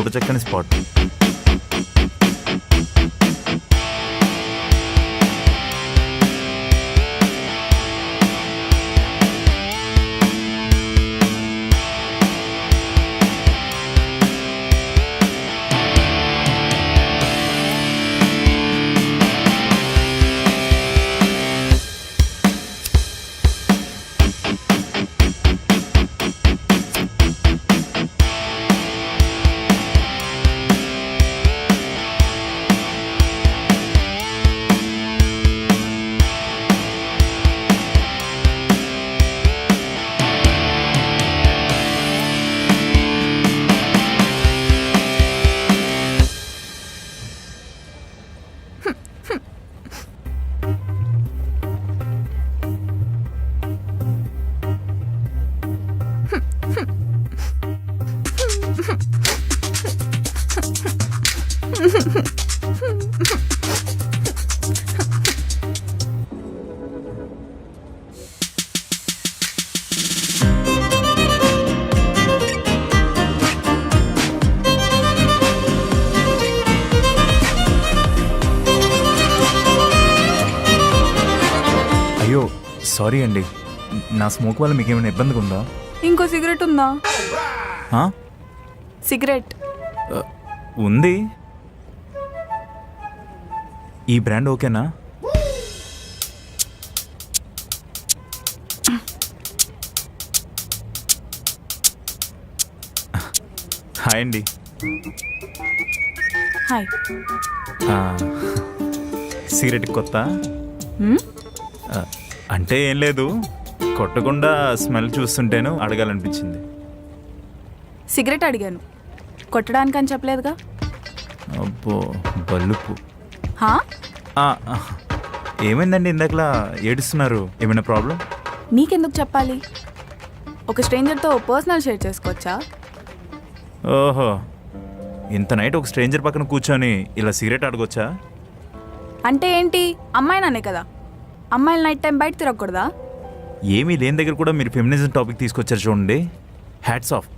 చూడచక్కని spot. అయ్యో sorry అండి, నా స్మోక్ వల్ల మీకు ఏమైనా ఇబ్బందిగా ఉందా? ఇంకో సిగరెట్ ఉందా? సిగరెట్ ఉంది. ఈ బ్రాండ్ ఓకేనా? హాయ్ అండి. హాయ్. సిగరెట్ కొత్త? అంటే ఏం లేదు, కొట్టకుండా స్మెల్ చూస్తుంటేను అడగాలనిపించింది. సిగరెట్ అడిగాను, కొట్టడానికి అని చెప్పలేదుగా. అబ్బో బల్లుపు. ఏమైందండి ఇందాకలా ఏడుస్తున్నారు? ఏమైనా ప్రాబ్లం? నీకెందుకు చెప్పాలి? ఒక స్ట్రేంజర్తో పర్సనల్ షేర్ చేసుకోవచ్చా? ఓహో, ఇంత నైట్ ఒక స్ట్రేంజర్ పక్కన కూర్చొని ఇలా సిగరెట్ అడగొచ్చా? అంటే ఏంటి, అమ్మాయినానే కదా, అమ్మాయిలు నైట్ టైం బయట తిరగకూడదా? ఏమీ లేని దగ్గర కూడా మీరు ఫెమినిజం టాపిక్ తీసుకొచ్చారు చూడండి, హ్యాట్స్ ఆఫ్.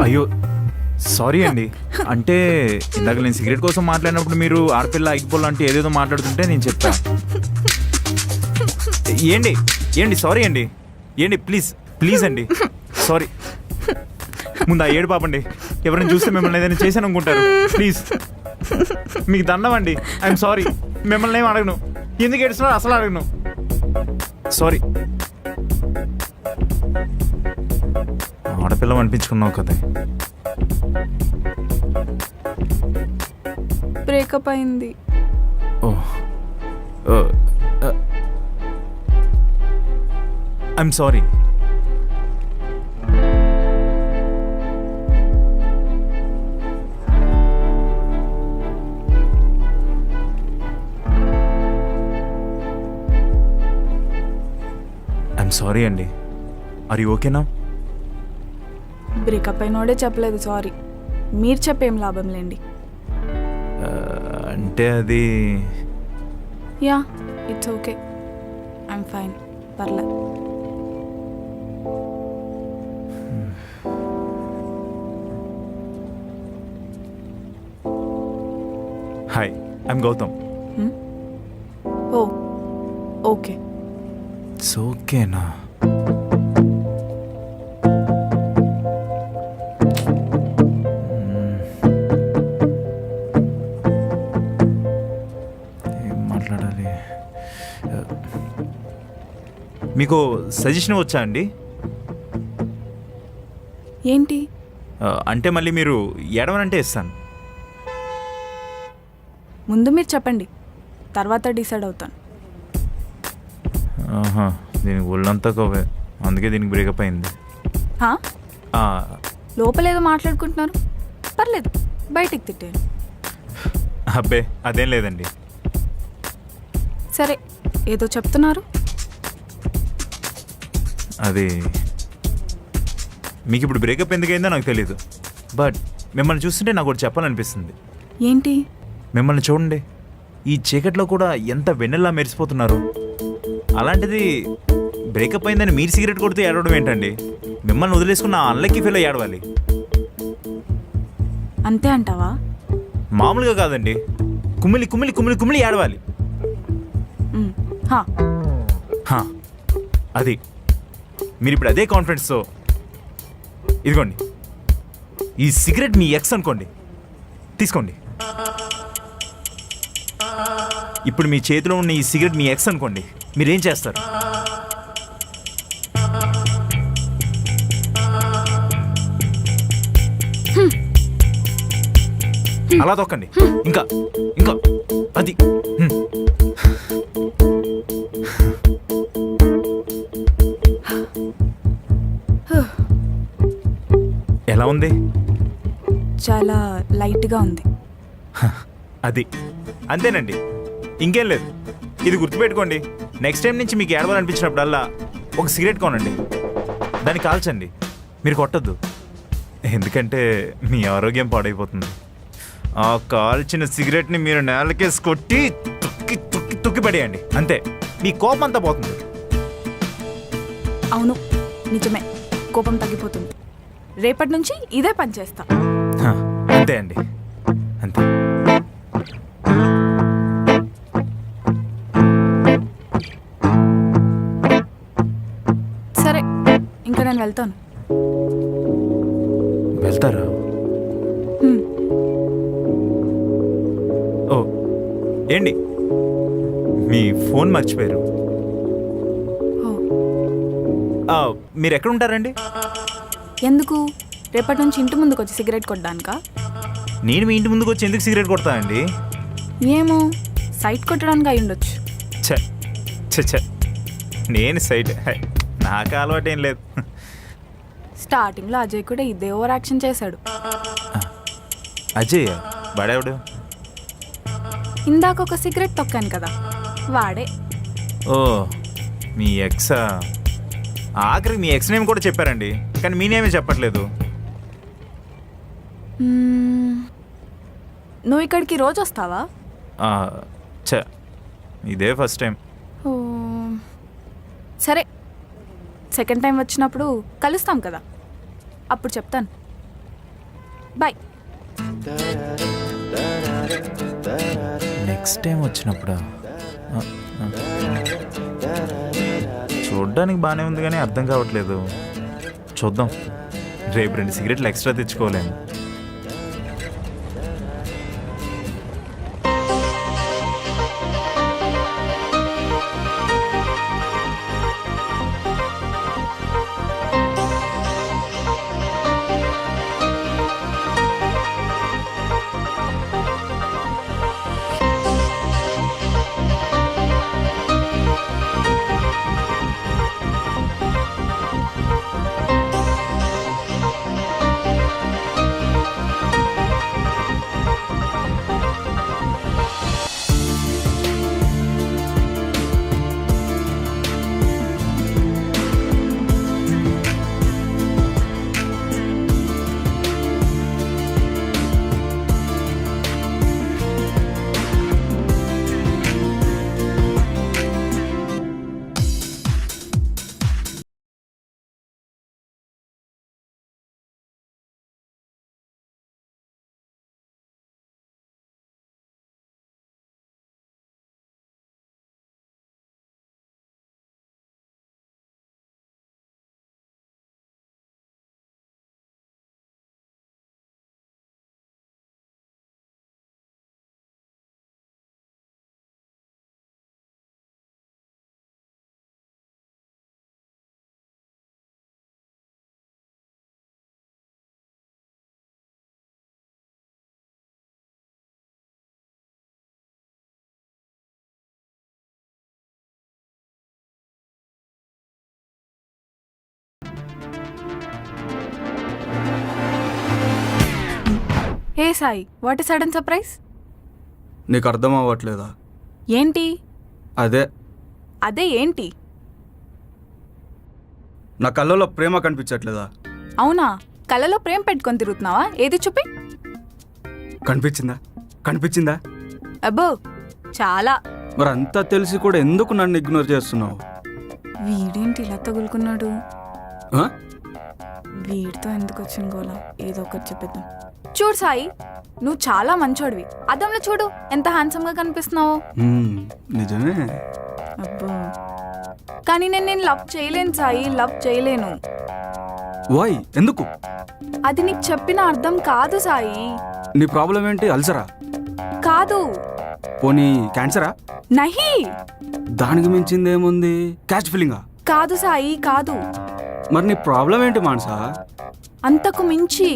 అయ్యో సారీ అండి, అంటే ఇందాక నేను సిగరెట్ కోసం మాట్లాడినప్పుడు మీరు ఆడపిల్ల ఐగిపోల్ అంటే ఏదేదో మాట్లాడుతుంటే నేను చెప్పా. ఏంటి ఏంటి సారీ అండి, ఏంటి ప్లీజ్ ప్లీజ్ అండి, సారీ. ముందు ఆ ఏడు పాపండి, ఎవరైనా చూస్తే మిమ్మల్ని ఏదైనా చేశాను అనుకుంటారు. ప్లీజ్ మీకు దండం అండి, ఐఎమ్ సారీ. మిమ్మల్ని ఏం అడగను, ఎందుకు ఏడుస్తున్నారు అసలు అడగను. సారీ. ఆడపిల్ల అనిపించుకున్నావు కదా. బ్రేకప్ అయింది. I'm sorry. ఐఎమ్ సారీ అండి. ఆర్ యూ ఓకేనా? బ్రేకప్ అయినోడే చెప్పలేదు సారీ, మీరు చెప్పేం లాభం లేండి. అంటే అది yeah it's okay, I'm fine, పర్లే. Hi, I'm Gautam. Oh okay. It's ఓకేనా? మీకు సజెషన్ వచ్చా అండి? ఏంటి? అంటే మళ్ళీ మీరు ఎడవనంటే ఇస్తాను. ముందు మీరు చెప్పండి, తర్వాత డిసైడ్ అవుతాను. దీనికి ఒళ్ళంతా కోవే, అందుకే దీనికి బ్రేకప్ అయింది. లోపలేదో మాట్లాడుకుంటున్నారు, పర్లేదు బయటికి తిట్టాను. అబ్బే అదేం లేదండి. సరే ఏదో చెప్తున్నారు. అది మీకు ఇప్పుడు బ్రేకప్ ఎందుకైందో నాకు తెలీదు, బట్ మిమ్మల్ని చూస్తుంటే నాకు ఒకటి చెప్పాలనిపిస్తుంది. ఏంటి? మిమ్మల్ని చూడండి, ఈ చీకట్లో కూడా ఎంత వెన్నెల్లా మెరిసిపోతున్నారు. అలాంటిది బ్రేకప్ అయిందని మీరు సిగరెట్ కొడితే ఏడవడం ఏంటండి? మిమ్మల్ని వదిలేసుకున్న ఆ అన్లక్కీ ఫీల్ ఏడవాలి. అంతే అంటావా? మామూలుగా కాదండి, కుమిలి కుమిలి కుమిలి కుమిలి ఏడవాలి. హా. హా, అది మీరు ఇప్పుడు అదే కాన్ఫిడెన్స్తో ఇదిగోండి, ఈ సిగరెట్ మీ ఎక్స్ అనుకోండి, తీసుకోండి. ఇప్పుడు మీ చేతిలో ఉన్న ఈ సిగరెట్ మీ ఎక్స్ అనుకోండి, మీరేం చేస్తారు? అలా తొక్కండి, ఇంకా ఇంకా అది. ఎలా ఉంది? చాలా లైట్గా ఉంది. అది అంతేనండి, ఇంకేం లేదు. ఇది గుర్తుపెట్టుకోండి, నెక్స్ట్ టైం నుంచి మీకు ఏడవాలనిపించినప్పుడల్లా ఒక సిగరెట్ కొనండి, దాన్ని కాల్చండి, మీరు కొట్టద్దు. ఎందుకంటే మీ ఆరోగ్యం పాడైపోతుంది. ఆ కాల్చిన సిగరెట్ని మీరు నేలకేసి కొట్టి తొక్కి తొక్కి తొక్కి పడేయండి, అంతే, మీ కోపం అంతా పోతుంది. అవును, నిజమే, కోపం తగ్గిపోతుంది. రేపటి నుంచి ఇదే పని చేస్తా. అంతే అండి, అంతే. సరే, ఇంకా నేను వెళ్తాను. వెళ్తారా? ఓ ఏండి, మీ ఫోన్ మర్చిపోయారు. మీరు ఎక్కడ ఉంటారండి? ఎందుకు? రేపటి నుంచి ఇంటి ముందుకు వచ్చి సిగరెట్ కొట్టడానికా? నేను మీ ఇంటి ముందుకు వచ్చి ఎందుకు సిగరెట్ కొడతానండి? ఏమో, సైట్ కొట్టడానికి అయి ఉండొచ్చు. ఛ, నేను సైట్, నాకు అలవాటు ఏం లేదు. స్టార్టింగ్లో అజయ్ కూడా ఇదే ఓవర్ యాక్షన్ చేశాడు. అజయ్ వాడేవాడు? ఇందాక ఒక సిగరెట్ తొక్కాను కదా, వాడే. ఓ, మీ ఎక్సా? ఆఖరికి మీ ఎక్స్ నేమ్ కూడా చెప్పారండి, కానీ మీ నేమే చెప్పట్లేదు. నువ్వు ఇక్కడికి రోజు వస్తావా? ఇదే ఫస్ట్ టైం. ఓ సరే, సెకండ్ టైం వచ్చినప్పుడు కలుస్తాం కదా, అప్పుడు చెప్తాను. బాయ్. నెక్స్ట్ టైం వచ్చినప్పుడు చూడ్డానికి బాగానే ఉంది కానీ అర్థం కావట్లేదు. చూద్దాం, రేపు 2 సిగరెట్లు ఎక్స్ట్రా తెచ్చుకోలేము. ఏ Sai, what is sudden surprise? నీకు అర్థం అవ్వట్లేదా? ఏంటి అదే అదే ఏంటి? నా కళ్ళలో ప్రేమ కనిపించట్లేదా? అవునా, కళ్ళలో ప్రేమ పెట్టుకొని తిరుగుతున్నావా? ఏది చూపి. కనిపించిందా? కనిపించిందా? అబ్బో, చాలా. మరి అంతా తెలిసి కూడా ఎందుకు నన్ను ఇగ్నోర్ చేస్తున్నావు? వీడేంటి ఇలా తగులుకున్నాడు? ఆ? వీడితో ఎందుకు వచ్చిన గోలా? ఏదో ఒకటి చెప్పేద్దాం. చూడు సాయి, నువ్వు చాలా మంచోడివి. అద్దంలో చూడు ఎంత హ్యాండ్సమ్ గా కనిపిస్తున్నావో. నిజమే. అబ్బో, కానీ నేను లవ్ చేయలేను సాయి, లవ్ చేయలేను. వై? ఎందుకు? అది నీకు చెప్పిన అర్థం కాదు సాయి. నీ ప్రాబ్లం ఏంటి? అల్సరా? కాదు. పోనీ క్యాన్సరా? నహి. దానికి మించింది ఏముంది? క్యాస్ట్ ఫీలింగా? కాదు సాయి, కాదు. మరి నీ ప్రాబ్లం ఏంటి మానసా? అంతకు మించి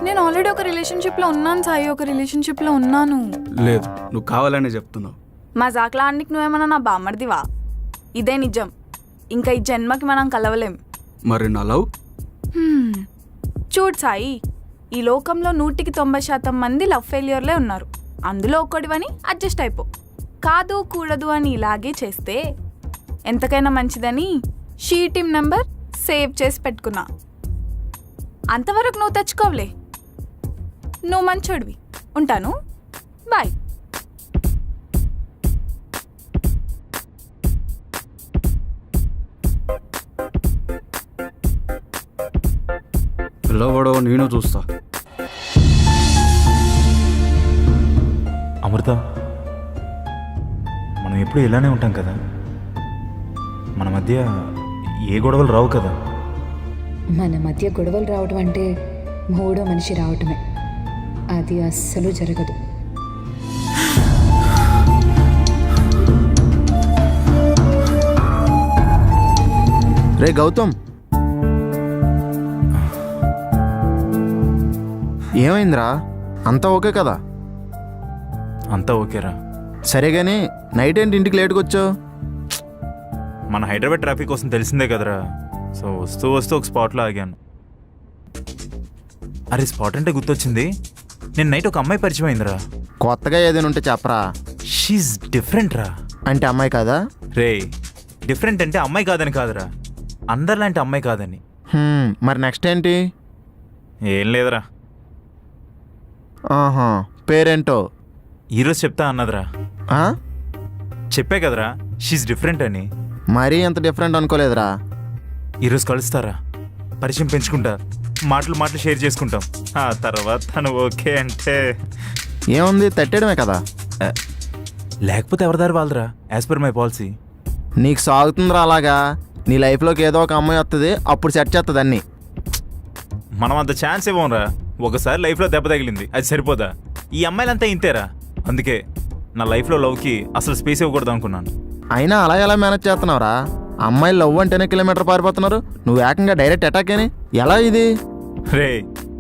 నేను ఆల్రెడీ ఒక రిలేషన్షిప్ లో ఉన్నాను సాయి, ఒక రిలేషన్షిప్ లో ఉన్నాను. లేదు, నువ్వు కావాలనే చెప్తున్నావు. మజాక్లా అన్నికి నువ్వేమన్నా నా బామ్మర్దివా? ఇదే నిజం. ఇంకా ఈ జన్మకి మనం కలవలేం. మరి నా లవ్? చూడు సాయి, ఈ లోకంలో 100% మంది లవ్ ఫెయిల్యూర్లే ఉన్నారు. అందులో ఒక్కడివని అడ్జస్ట్ అయిపో. కాదు కూడదు అని ఇలాగే చేస్తే ఎంతకైనా మంచిదని షీ టీమ్ నెంబర్ సేవ్ చేసి పెట్టుకున్నా. అంతవరకు నువ్వు తెచ్చుకోవలే. నువ్వు మంచోడివి. ఉంటాను, బాయ్. పిల్లవాడో నేను చూస్తా. అమృత, మనం ఎప్పుడు ఇలానే ఉంటాం కదా, మన మధ్య ఏ గొడవలు రావు కదా. మన మధ్య గొడవలు రావడం అంటే మూడో మనిషి రావటమే. అది అస్సలు జరగదు. రే గౌతమ్, ఏమైందిరా? అంతా ఓకే కదా? అంతా ఓకేరా. సరే కానీ నైట్ ఏంటి ఇంటికి లేట్గా వచ్చావు? మన హైదరాబాద్ ట్రాఫిక్ కోసం తెలిసిందే కదరా, సో వస్తూ వస్తూ ఒక స్పాట్లో ఆగాను. అరే, స్పాట్ అంటే గుర్తొచ్చింది. నేను నైట్ ఒక అమ్మాయి పరిచయం అయిందిరా. కొత్తగా ఏదైనా ఉంటే చెప్పరా. షీఈ్ డిఫరెంట్ రా. అంటే అమ్మాయి కాదా? రే, డిఫరెంట్ అంటే అమ్మాయి కాదని కాదురా, అందరిలాంటి అమ్మాయి కాదని. మరి నెక్స్ట్ ఏంటి? ఏం లేదురా. ఆహా, పేరేంటో? ఈరోజు చెప్తా అన్నదిరా. ఆ? చెప్పే కదరా షీఈ్ డిఫరెంట్ అని. మరీ అంత డిఫరెంట్ అనుకోలేదురా. ఈరోజు కలుస్తారా, పరిచయం పెంచుకుంటా, మాటలు షేర్ చేసుకుంటాం. ఆ తర్వాత తను ఓకే అంటే ఏముంది, తట్టేయడమే కదా. లేకపోతే ఎవరిదారు వాళ్ళరా, యాజ్ పర్ మై పాలసీ. నీకు సాగుతుందిరా అలాగా. నీ లైఫ్లోకి ఏదో ఒక అమ్మాయి వస్తుంది, అప్పుడు సెట్ చేస్తుంది అన్నీ. మనం అంత ఛాన్స్ ఇవ్వరా. ఒకసారి లైఫ్లో దెబ్బ తగిలింది, అది సరిపోదా? ఈ అమ్మాయిలంతా ఇంతేరా. అందుకే నా లైఫ్లో లవ్కి అసలు స్పేస్ ఇవ్వకూడదు అనుకున్నాను. అయినా అలా ఎలా మేనేజ్ చేస్తున్నావురా? అమ్మాయిలు లవ్ అంటేనే కిలోమీటర్ పారిపోతున్నారు, నువ్వు ఏకంగా డైరెక్ట్ అటాక్ అని ఎలా ఇది? రే,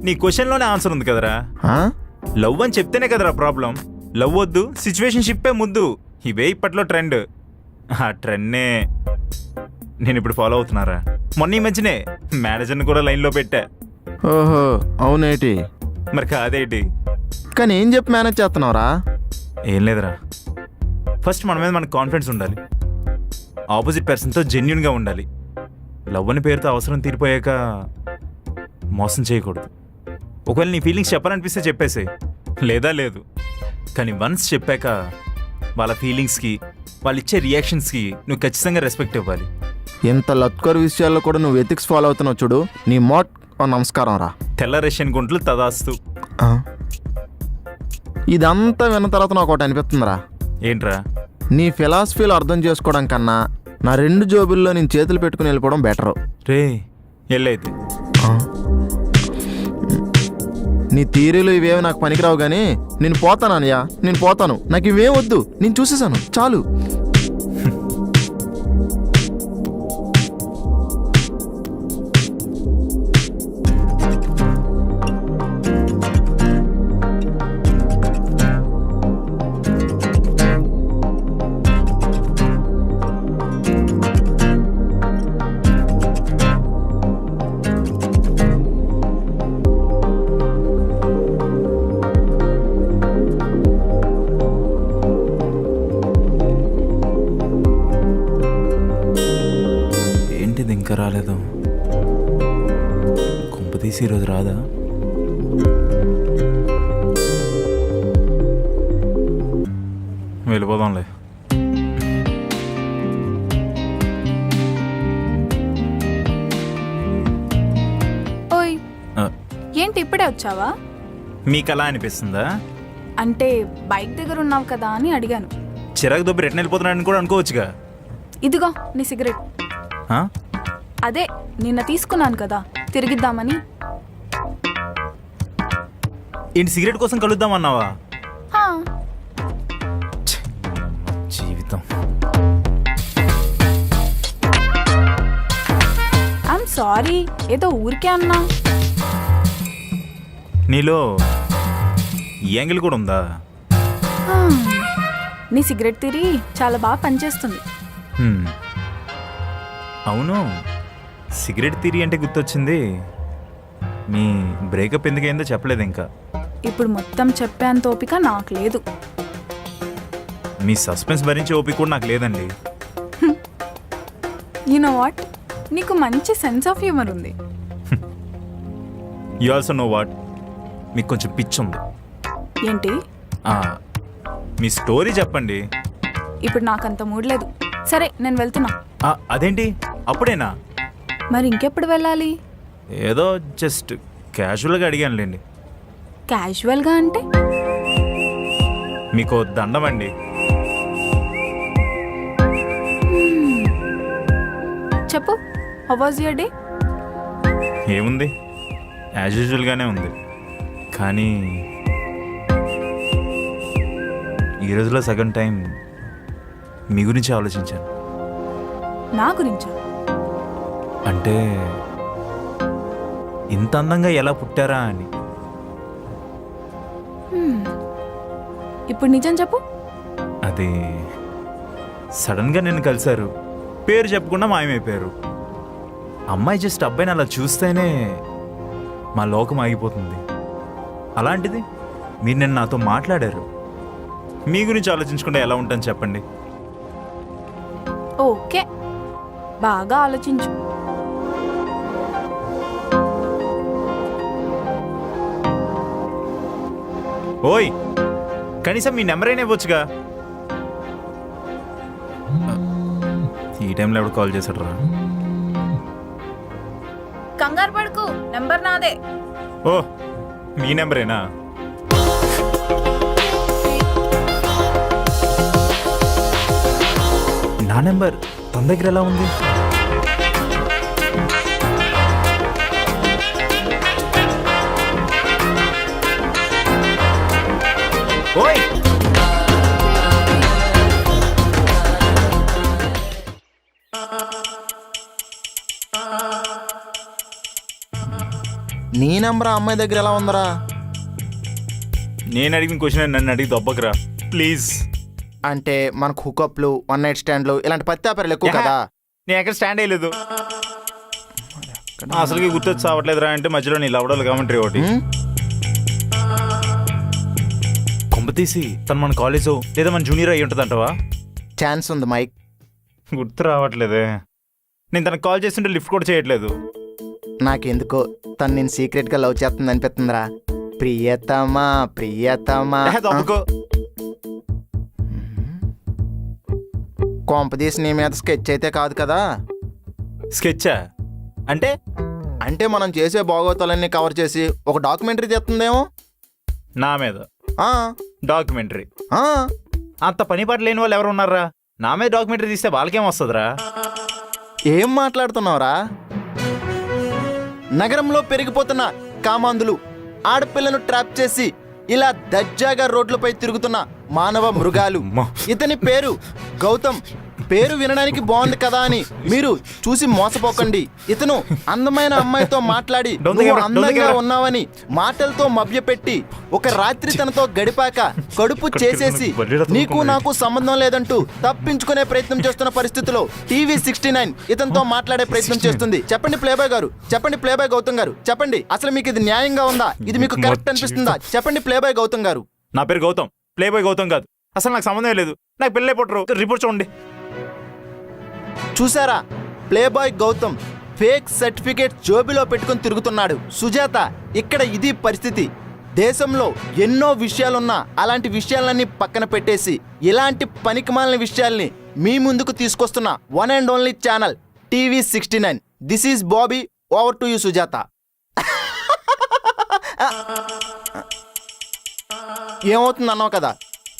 నీ క్వశ్చన్లోనే ఆన్సర్ ఉంది కదరా. ఆ? లవ్ అని చెప్తేనే కదరా ప్రాబ్లం. లవ్ వద్దు, సిచ్యువేషన్షిప్పే ముద్దు, ఇవే ఇప్పట్లో ట్రెండ్. ఆ ట్రెండ్నే నేను ఇప్పుడు ఫాలో అవుతున్నారా. మొన్న ఈ మధ్యనే మేనేజర్ని కూడా లైన్లో పెట్టా. ఓహో, అవునేటి? మరి కాదేటి? కానీ ఏం చెప్పి మేనేజ్ చేస్తున్నావురా? ఏం లేదురా, ఫస్ట్ మన మీద మనకు కాన్ఫిడెన్స్ ఉండాలి, ఆపోజిట్ పర్సన్తో జెన్యున్గా ఉండాలి. లవ్ అని పేరుతో అవసరం తీరిపోయాక మోసం చేయకూడదు. ఒకవేళ నీ ఫీలింగ్స్ చెప్పాలనిపిస్తే చెప్పేసే, లేదా లేదు. కానీ వన్స్ చెప్పాక వాళ్ళ ఫీలింగ్స్కి, వాళ్ళు ఇచ్చే రియాక్షన్స్కి నువ్వు ఖచ్చితంగా రెస్పెక్ట్ ఇవ్వాలి. ఇంత లత్కర్ విషయాల్లో కూడా నువ్వు ఎథిక్స్ ఫాలో అవుతున్నావు చూడు, నీ మోట్ నమస్కారం రా. తెల్ల రష్యన్ గుంట్లు తదాస్తు. ఇదంతా విన్న తర్వాత నాకు ఒకటి అనిపిస్తుందిరా. ఏంట్రా? నీ ఫిలాసఫీలు అర్థం చేసుకోవడం కన్నా నా 2 జోబుల్లో నేను చేతులు పెట్టుకుని వెళ్ళిపోవడం బెటరు. రే, ఎల్లైతే నీ థీరీలు ఇవేవి నాకు పనికిరావు కానీ నేను పోతాను అన్నయ్య, నేను పోతాను. నాకు ఇవేం వద్దు, నేను చూసేసాను చాలు. ఇంకా రాలేదు, కొంపతీసి ఈరోజు రాదా? వెళ్ళిపోదాంలే. వచ్చావా? మీకు అలా అనిపిస్తుందా? అంటే బైక్ దగ్గర ఉన్నావు కదా అని అడిగాను. చిరాకు దొబ్బి రిటర్న్ వెళ్ళిపోతున్నాడని కూడా అనుకోవచ్చుగా. ఇదిగో నీ సిగరెట్. ఆ? అదే నిన్న తీసుకున్నాను కదా, తిరిగిద్దామని. ఏంటి సిగరెట్ కోసం కలుద్దామన్నావా? హా, జీవితం. ఐమ్ సారీ, ఏదో ఊరికే అన్నా. నీలో ఈ యాంగిల్ కూడా ఉందా? హా, నీ సిగరెట్ తిరి చాలా బాగా పనిచేస్తుంది. హ్మ్. అవును, సిగరెట్ తీరి అంటే గుర్తొచ్చింది. మీ బ్రేకప్ ఎందుకైందో చెప్పలేదు ఇంకా. ఇప్పుడు మొత్తం చెప్పేంత ఓపిక నాకు లేదు. మీ సస్పెన్స్ భరించే ఓపిక కూడా నాకు లేదండి. యు నో వాట్, నీకు మంచి సెన్స్ ఆఫ్ హ్యూమర్ ఉంది. యు ఆల్సో నో వాట్, మీకు కొంచెం పిచ్ ఉంది. ఏంటి? ఆ, మీ స్టోరీ చెప్పండి. ఇప్పుడు నాకంత మూడ్ లేదు. సరే నేను వెళ్తున్నా. అదేంటి అప్పుడేనా? మరి ఇంకెప్పుడు వెళ్ళాలి? ఏదో జస్ట్ క్యాజువల్గా అడిగానులేండి. క్యాజువల్గా అంటే? మీకు దండం అండి. చెప్పు, హౌ వాజ్ యువర్ డే? ఏముంది, యాజ్ యూజువల్గానే ఉంది. కానీ ఈ రోజులో సగం టైం మీ గురించి ఆలోచించాను. నా గురించా? అంటే ఇంత అందంగా ఎలా పుట్టారా అని. ఇప్పుడు నిజం చెప్పు. అది సడన్గా నిన్ను కలిశారు, పేరు చెప్పకుండా మాయమైపోయారు. అమ్మాయి జస్ట్ అబ్బాయిని అలా చూస్తేనే మా లోకం ఆగిపోతుంది. అలాంటిది మీరు నిన్న నాతో మాట్లాడారు. మీ గురించి ఆలోచించకుండా ఎలా ఉంటాను చెప్పండి? ఓకే, బాగా ఆలోచించు. ఓయ్, కనీసం మీ నెంబర్ అయినా ఇవ్వచ్చుగా. ఈ టైంలో ఎవడు కాల్ చేశాడు రా? కంగారు పడుకు, నెంబర్ నాదే. ఓ, మీ నెంబరేనా? నా నెంబర్ తన దగ్గర ఎలా ఉంది? ఓయ్, నీ నెంబర్ ఆ అమ్మాయి దగ్గర ఎలా ఉందరా? నేను అడిగిన క్వశ్చన్ నన్ను అడిగి దొబ్బకరా ప్లీజ్. అంటే మనకు హుకప్లు, వన్ నైట్ స్టాండ్లు ఇలాంటి పత్తాపరలు ఎక్కువ కదా. నేను ఎక్కడ స్టాండ్ అయ్యలేదు. అసలుకి గుర్తొచ్చి చావట్లేదురా అంటే మధ్యలో నీ లవడలు కామెంటరీ ఒకటి. కొంపతీసి తను మన కాలేజో లేదా మన జూనియర్ అయ్యి ఉంటుంది అంటవా? ఛాన్స్ ఉంది మైక్. గుర్తు రావట్లేదే. నేను తనకు కాల్ చేస్తుంటే లిఫ్ట్ కూడా చేయట్లేదు. నాకెందుకో తను నేను సీక్రెట్గా లవ్ చేస్తుంది అనిపిస్తుందిరా. ప్రియతమా ప్రియతమా. దొబ్బకో. కొంపదీసి నీ మీద స్కెచ్ అయితే కాదు కదా? స్కెచ్చా అంటే? అంటే మనం చేసే బాగోతాలన్నీ కవర్ చేసి ఒక డాక్యుమెంటరీ తెస్తుందేమో నా మీద. డాక్యుమెంటరీ? ఆ, అంత పని పాట లేని వాళ్ళు ఎవరు ఉన్నారా? నా మీద డాక్యుమెంటరీ తీస్తే వాళ్ళకేం వస్తుందిరా? ఏం మాట్లాడుతున్నావురా? నగరంలో పెరిగిపోతున్న కామాంధులు, ఆడపిల్లను ట్రాప్ చేసి ఇలా దర్జాగా రోడ్లపై తిరుగుతున్న మానవ మృగాలు. ఇతని పేరు గౌతమ్. పేరు వినడానికి బాగుంది కదా అని మీరు చూసి మోసపోకండి. ఇతను అందమైన అమ్మాయితో మాట్లాడి నువ్వు అందంగా ఉన్నావని మాటలతో మభ్యపెట్టి ఒక రాత్రి తనతో గడిపాక కడుపు చేసేసి నీకు నాకు సంబంధం లేదంటూ తప్పించుకునే ప్రయత్నం చేస్తున్న పరిస్థితిలో టీవీ 69 ఇతనితో మాట్లాడే ప్రయత్నం చేస్తుంది. చెప్పండి ప్లేబాయ్ గారు, చెప్పండి ప్లేబాయ్ గౌతమ్ గారు, చెప్పండి అసలు మీకు ఇది న్యాయంగా ఉందా? ఇది మీకు కరెక్ట్ అనిపిస్తుందా? చెప్పండి ప్లేబాయ్ గౌతమ్ గారు. నా పేరు గౌతమ్, ప్లేబాయ్ గౌతమ్ కాదు. అసలు నాకు సంబంధం లేదు. నాకు పెళ్ళే పుట్టరు. రిపోర్ట్ చూడండి. చూసారా, ప్లేబాయ్ గౌతమ్ ఫేక్ సర్టిఫికేట్ జోబిలో పెట్టుకుని తిరుగుతున్నాడు. సుజాత, ఇక్కడ ఇది పరిస్థితి. దేశంలో ఎన్నో విషయాలున్నా అలాంటి విషయాలన్నీ పక్కన పెట్టేసి ఇలాంటి పనికిమాలిన విషయాల్ని మీ ముందుకు తీసుకొస్తున్న one and only channel TV 69. This is Bobby. Over to you Sujatha. ఏమవుతుంది అన్నావు కదా,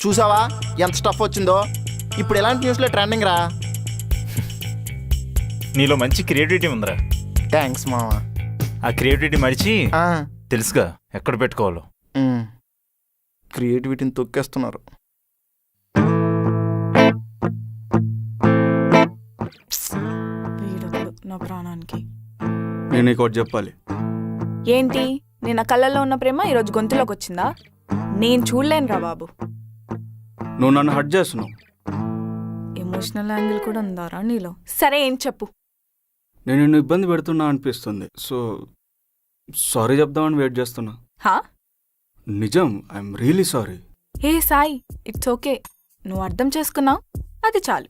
చూసావా ఎంత స్టఫ్ వచ్చిందో. ఇప్పుడు ఎలాంటి న్యూస్లో ట్రెండింగ్ రా. నీలో మంచి క్రియేటివిటీ ఉందిరా. థ్యాంక్స్ మావా. ఆ క్రియేటివిటీ మరిచి తెలుసుగా ఎక్కడ పెట్టుకోవాలో. క్రియేటివిటీని తొక్కేస్తున్నారు. వీడొకడు నా ప్రాణానికి. నేను నీకు ఒకటి చెప్పాలి. ఏంటి, నేను కళ్ళల్లో ఉన్న ప్రేమ ఈరోజు గొంతులోకి వచ్చిందా? నేను చూడలేనురా బాబు. నువ్వు నన్ను హర్ట్ చేస్తున్నావు. ఎమోషనల్ యాంగిల్ కూడా ఉందారా నీలో? సరే ఏం చెప్పు. నేను నిన్ను ఇబ్బంది పెడుతున్నా అనిపిస్తుంది. సో సారీ చెప్దామని వెయిట్ చేస్తున్నా. హా? నిజం, I'm really sorry. Hey Sai, it's okay. నువ్వు అర్థం చేసుకున్నావు, అది చాలు.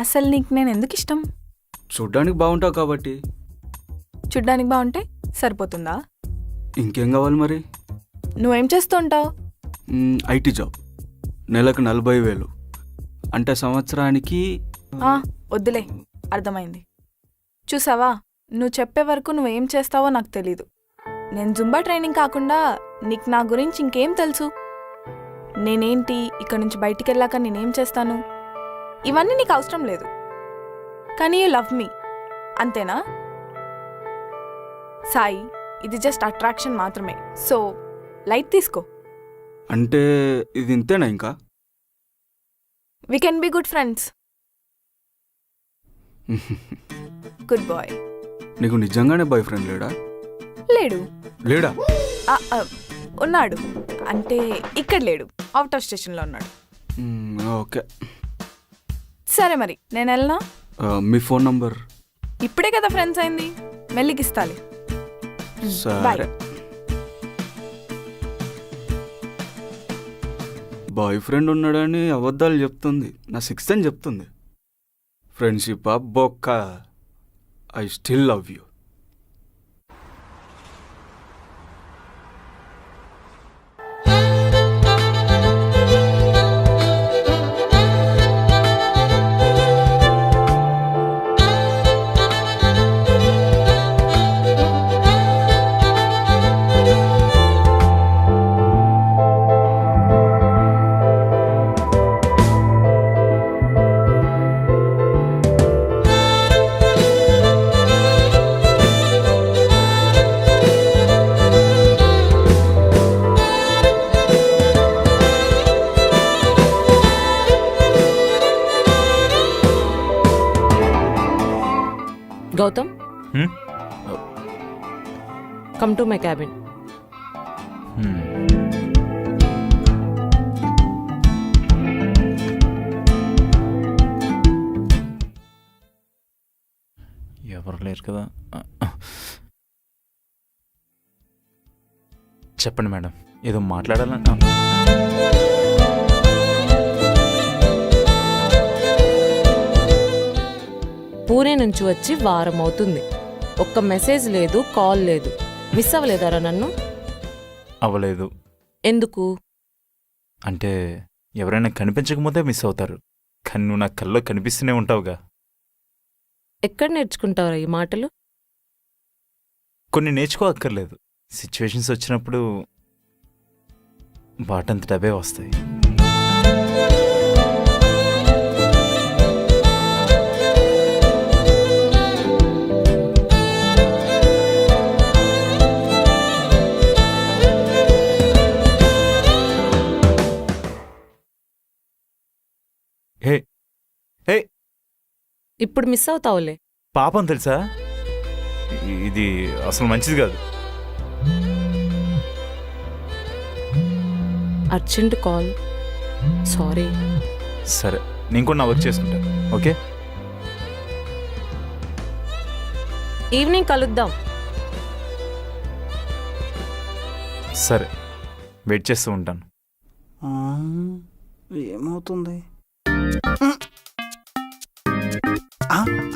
అసలు నీకు నేను ఎందుకు ఇష్టం? చూడ్డానికి బాగుంటావు కాబట్టి. చూడ్డానికి బాగుంటే సరిపోతుందా? ఇంకేం కావాలి మరి? నువ్వేం చేస్తూ ఉంటావు? ఐటీ జాబ్, నెలకు 40,000, అంటే సంవత్సరానికి. వద్దులే, అర్థమైంది. చూసావా, నువ్వు చెప్పే వరకు నువ్వేం చేస్తావో నాకు తెలీదు. నేను జుంబా ట్రైనింగ్ కాకుండా నీకు నా గురించి ఇంకేం తెలుసు? నేనేంటి, ఇక్కడ నుంచి బయటికి వెళ్ళాక నేనేం చేస్తాను, ఇవన్నీ నీకు అవసరం లేదు. కానీ యూ లవ్ మీ, అంతేనా? సాయి, ఇది జస్ట్ అట్రాక్షన్ మాత్రమే. సో లైట్ తీసుకో. అంటే ఇది ఇంతేనా ఇంకా? We can be good friends. Good bye. నీకు నిజంగానే బాయ్ ఫ్రెండ్ లేడా? లేడు. లేడా? ఉన్నాడు, అంటే ఇక్కడ లేడు, అవుట్ ఆఫ్ స్టేషన్లో ఉన్నాడు. ఓకే. సరే మరి నేను వెళ్ళనా? మీ ఫోన్ నంబర్? ఇప్పుడే కదా ఫ్రెండ్స్ అయింది, మెల్లికిస్తాలే. సరే. బాయ్ ఫ్రెండ్ ఉన్నాడని అబద్ధాలు చెప్తుంది, నా 6th అని చెప్తుంది. ఫ్రెండ్షిప్ బొక్క. I still love you. Gautam, come to my cabin. ఎవరు లేరు కదా. చెప్పండి మేడం, ఏదో మాట్లాడాలంట. పూణే నుంచి వచ్చి వారం అవుతుంది. ఒక్క మెసేజ్ లేదు, కాల్ లేదు. మిస్ అవ్వలేదారా నన్ను? అవ్వలేదు. ఎందుకు? అంటే ఎవరైనా కనిపించకపోతే మిస్ అవుతారు, కానీ నువ్వు నా కల్లో కనిపిస్తూనే ఉంటావుగా. ఎక్కడ నేర్చుకుంటావురా ఈ మాటలు? కొన్ని నేర్చుకోక్కర్లేదు, సిచ్యువేషన్స్ వచ్చినప్పుడు వాటంతట అవే వస్తాయి. హే హే, ఇప్పుడు మిస్ అవుతావులే. పాపం తెలుసా, ఇది అసలు మంచిది కాదు. Urgent call, sorry. సరే, నేను కూడా నా వర్క్ చేసుకుంటా. ఓకే, ఈవినింగ్ కలుద్దాం. సరే, వెయిట్ చేస్తూ ఉంటాను. ఏమవుతుంది?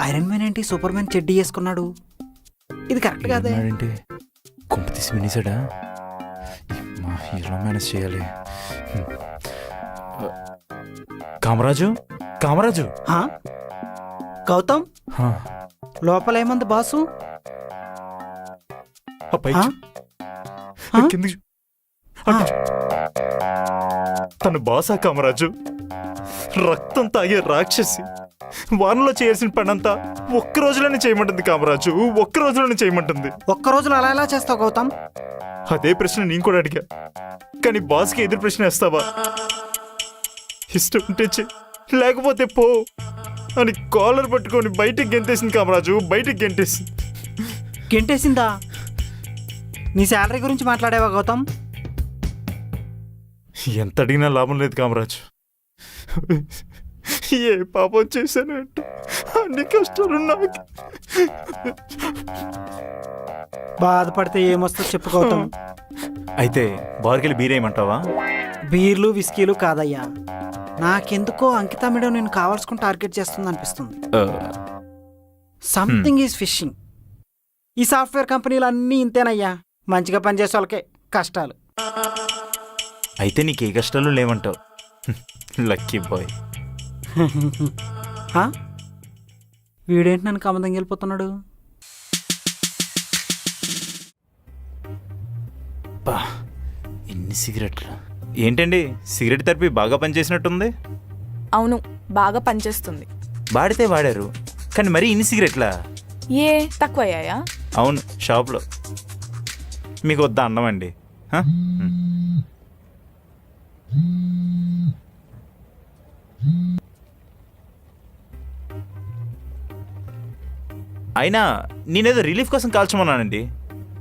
ఐరన్ మ్యాన్ ఏంటి సూపర్ మ్యాన్ చెడ్డీ చేసుకున్నాడు? ఇది కరెక్ట్ కాదే. ఏంటి కొంప తీసి వినేసాడా? మా హీరో మేనేజ్ చేయాలి. కామరాజు, కామరాజు. గౌతమ్, హా, లోపల ఏముంది బాసు? ఆ పైకి ఆ? చూ. కిందకి చూ. అటు చూ. తను బాసా కామరాజు, రక్తం తాగే రాక్షసి. వారంలో చేయాల్సిన పనంతా ఒక్క రోజులోనే చేయమంటుంది కామరాజు, ఒక్క రోజులోనే చేయమంటుంది. ఒక్క రోజులో అలా ఎలా చేస్తావు గౌతమ్? అదే ప్రశ్న నేను కూడా అడిగా, కానీ బాస్కి ఎదురు ప్రశ్న వేస్తావా? ఇష్టం ఉంటే చెయ్, లేకపోతే పో అని కాలర్ పట్టుకొని బయటికి గెంతేసింది కామరాజు, బయటికి గెంటేసింది. గెంటేసిందా? నీ శాలరీ గురించి మాట్లాడేవా గౌతమ్? ఎంత అడిగినా లాభం లేదు కామరాజు. ఏ పాపం చేశానంటే అన్ని కష్టాలు నాకు. బాధపడితే ఏమొస్తుందో చెప్పు గౌతమ్. అయితే బార్కెళ్ళి బీరేయమంటావా? బీర్లు విస్కీలు కాదయ్యా, నాకెందుకో అంకిత మేడం నేను కావాల్సుకుని టార్గెట్ చేస్తుంది అనిపిస్తుంది. Something is fishing. ఈ సాఫ్ట్వేర్ కంపెనీలు అన్నీ ఇంతేనయ్యా, మంచిగా పనిచేసే వాళ్ళకే కష్టాలు. అయితే నీకు ఏ కష్టాలు లేవంటావు. Lucky boy. హా? వీడేంటి నన్ను కమదం వెళ్ళిపోతున్నాడు? బా, ఎన్ని సిగరెట్లు. ఏంటండి, సిగరెట్ థెరపీ బాగా పనిచేసినట్టుంది. అవును, బాగా పనిచేస్తుంది. వాడితే వాడారు, కానీ మరీ ఇన్ని సిగరెట్లా? ఏ తక్కువ అయ్యాయా? అవును, షాప్లో. మీకు వద్దా అన్నం అండి? హ? అయినా నేనేదో రిలీఫ్ కోసం కాల్చమన్నానండి,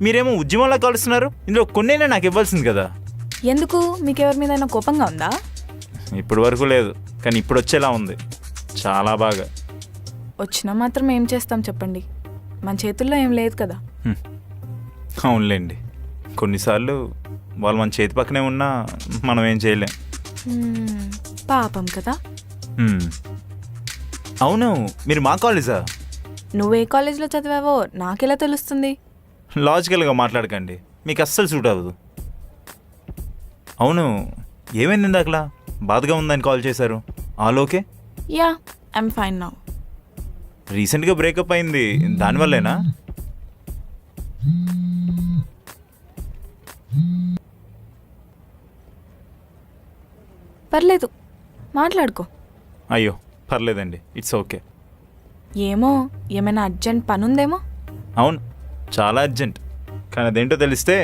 మీరేమో ఉద్యమంలా కాలుస్తున్నారు. ఇందులో కొన్నైనా నాకు ఇవ్వాల్సింది కదా. ఎందుకు, మీకెవరి మీద కోపంగా ఉందా? ఇప్పటి వరకు లేదు, కానీ ఇప్పుడు వచ్చేలా ఉంది చాలా బాగా. వచ్చినా మాత్రం ఏం చేస్తాం చెప్పండి, మన చేతుల్లో ఏం లేదు కదా. అవునులేండి, కొన్నిసార్లు వాళ్ళు మన చేతి పక్కనే ఉన్నా మనం ఏం చేయలేం. పాపం కదా. అవును, మీరు మా కాలేజా? నువ్వే కాలేజ్లో చదివావో నాకెలా తెలుస్తుంది? లాజికల్గా మాట్లాడకండి, మీకు అస్సలు సూట్ అవ్వదు. అవును, ఏమైంది ఇందాకలా? బాధగా ఉందని కాల్ చేశారు. All okay? Yeah, I'm fine now. రీసెంట్గా బ్రేకప్ అయింది, దానివల్లేనా? పర్లేదు, మాట్లాడుకో. అయ్యో పర్లేదండి, ఇట్స్ ఓకే. ఏమో, ఏమైనా అర్జెంట్ పని ఉందేమో. అవును, చాలా అర్జెంట్, కానీ అదేంటో తెలిస్తే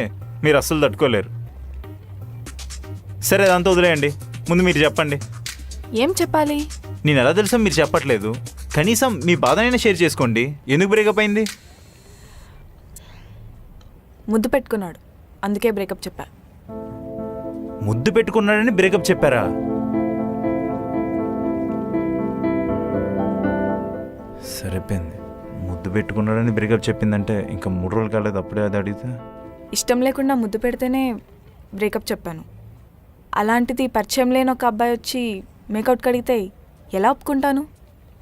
మీరు అస్సలు తట్టుకోలేరు. సరే, అదంతా వదిలేయండి, ముందు మీరు చెప్పండి. ఏం చెప్పాలి? నేను ఎలా తెలుసా మీరు చెప్పట్లేదు? కనీసం మీ బాధనైనా షేర్ చేసుకోండి. ఎందుకు బ్రేకప్ అయింది? ముద్దు పెట్టుకున్నాడు, అందుకే బ్రేకప్ చెప్పా. ముద్దు పెట్టుకున్నాడని బ్రేకప్ చెప్పారా? సరిపోయింది, ముద్దు పెట్టుకున్నాడని బ్రేకప్ చెప్పిందంటే ఇంకా 3 రోజులు కాలేదు, అప్పుడే అది అడిగితే. ఇష్టం లేకుండా ముద్దు పెడితేనే బ్రేకప్ చెప్పాను. అలాంటిది పరిచయం లేని ఒక అబ్బాయి వచ్చి మేకౌట్ కడిగితే ఎలా ఒప్పుకుంటాను?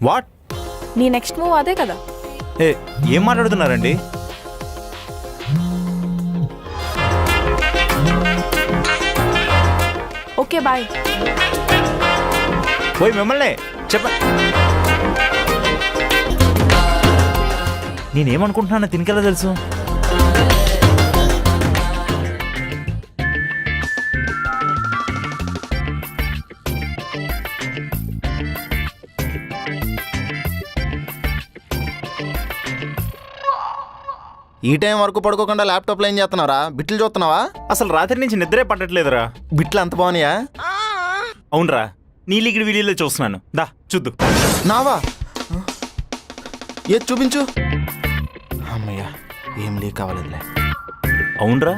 వాట్? నీ నెక్స్ట్ మూవ్ అదే కదా. ఏం మాట్లాడుతున్నారండి? Okay bye. పోయి మిమ్మల్ని చెప్ప. నేనేమనుకుంటున్నానో తినకెలా తెలుసు? ఈ టైం వరకు పడుకోకుండా ల్యాప్టాప్లో ఏం చేస్తున్నారా? బిట్లు చూస్తున్నావా? అసలు రాత్రి నుంచి నిద్రే పట్టట్లేదురా. బిట్లు అంత బాగున్నాయా? అవునరా, నీ లిగిడి వీడియోలో చూస్తున్నాను, దా చూద్దు. నావా? ఏది చూపించు. అమ్మయ్యా, ఏం లీక్ కావాలిలే. అవునరా,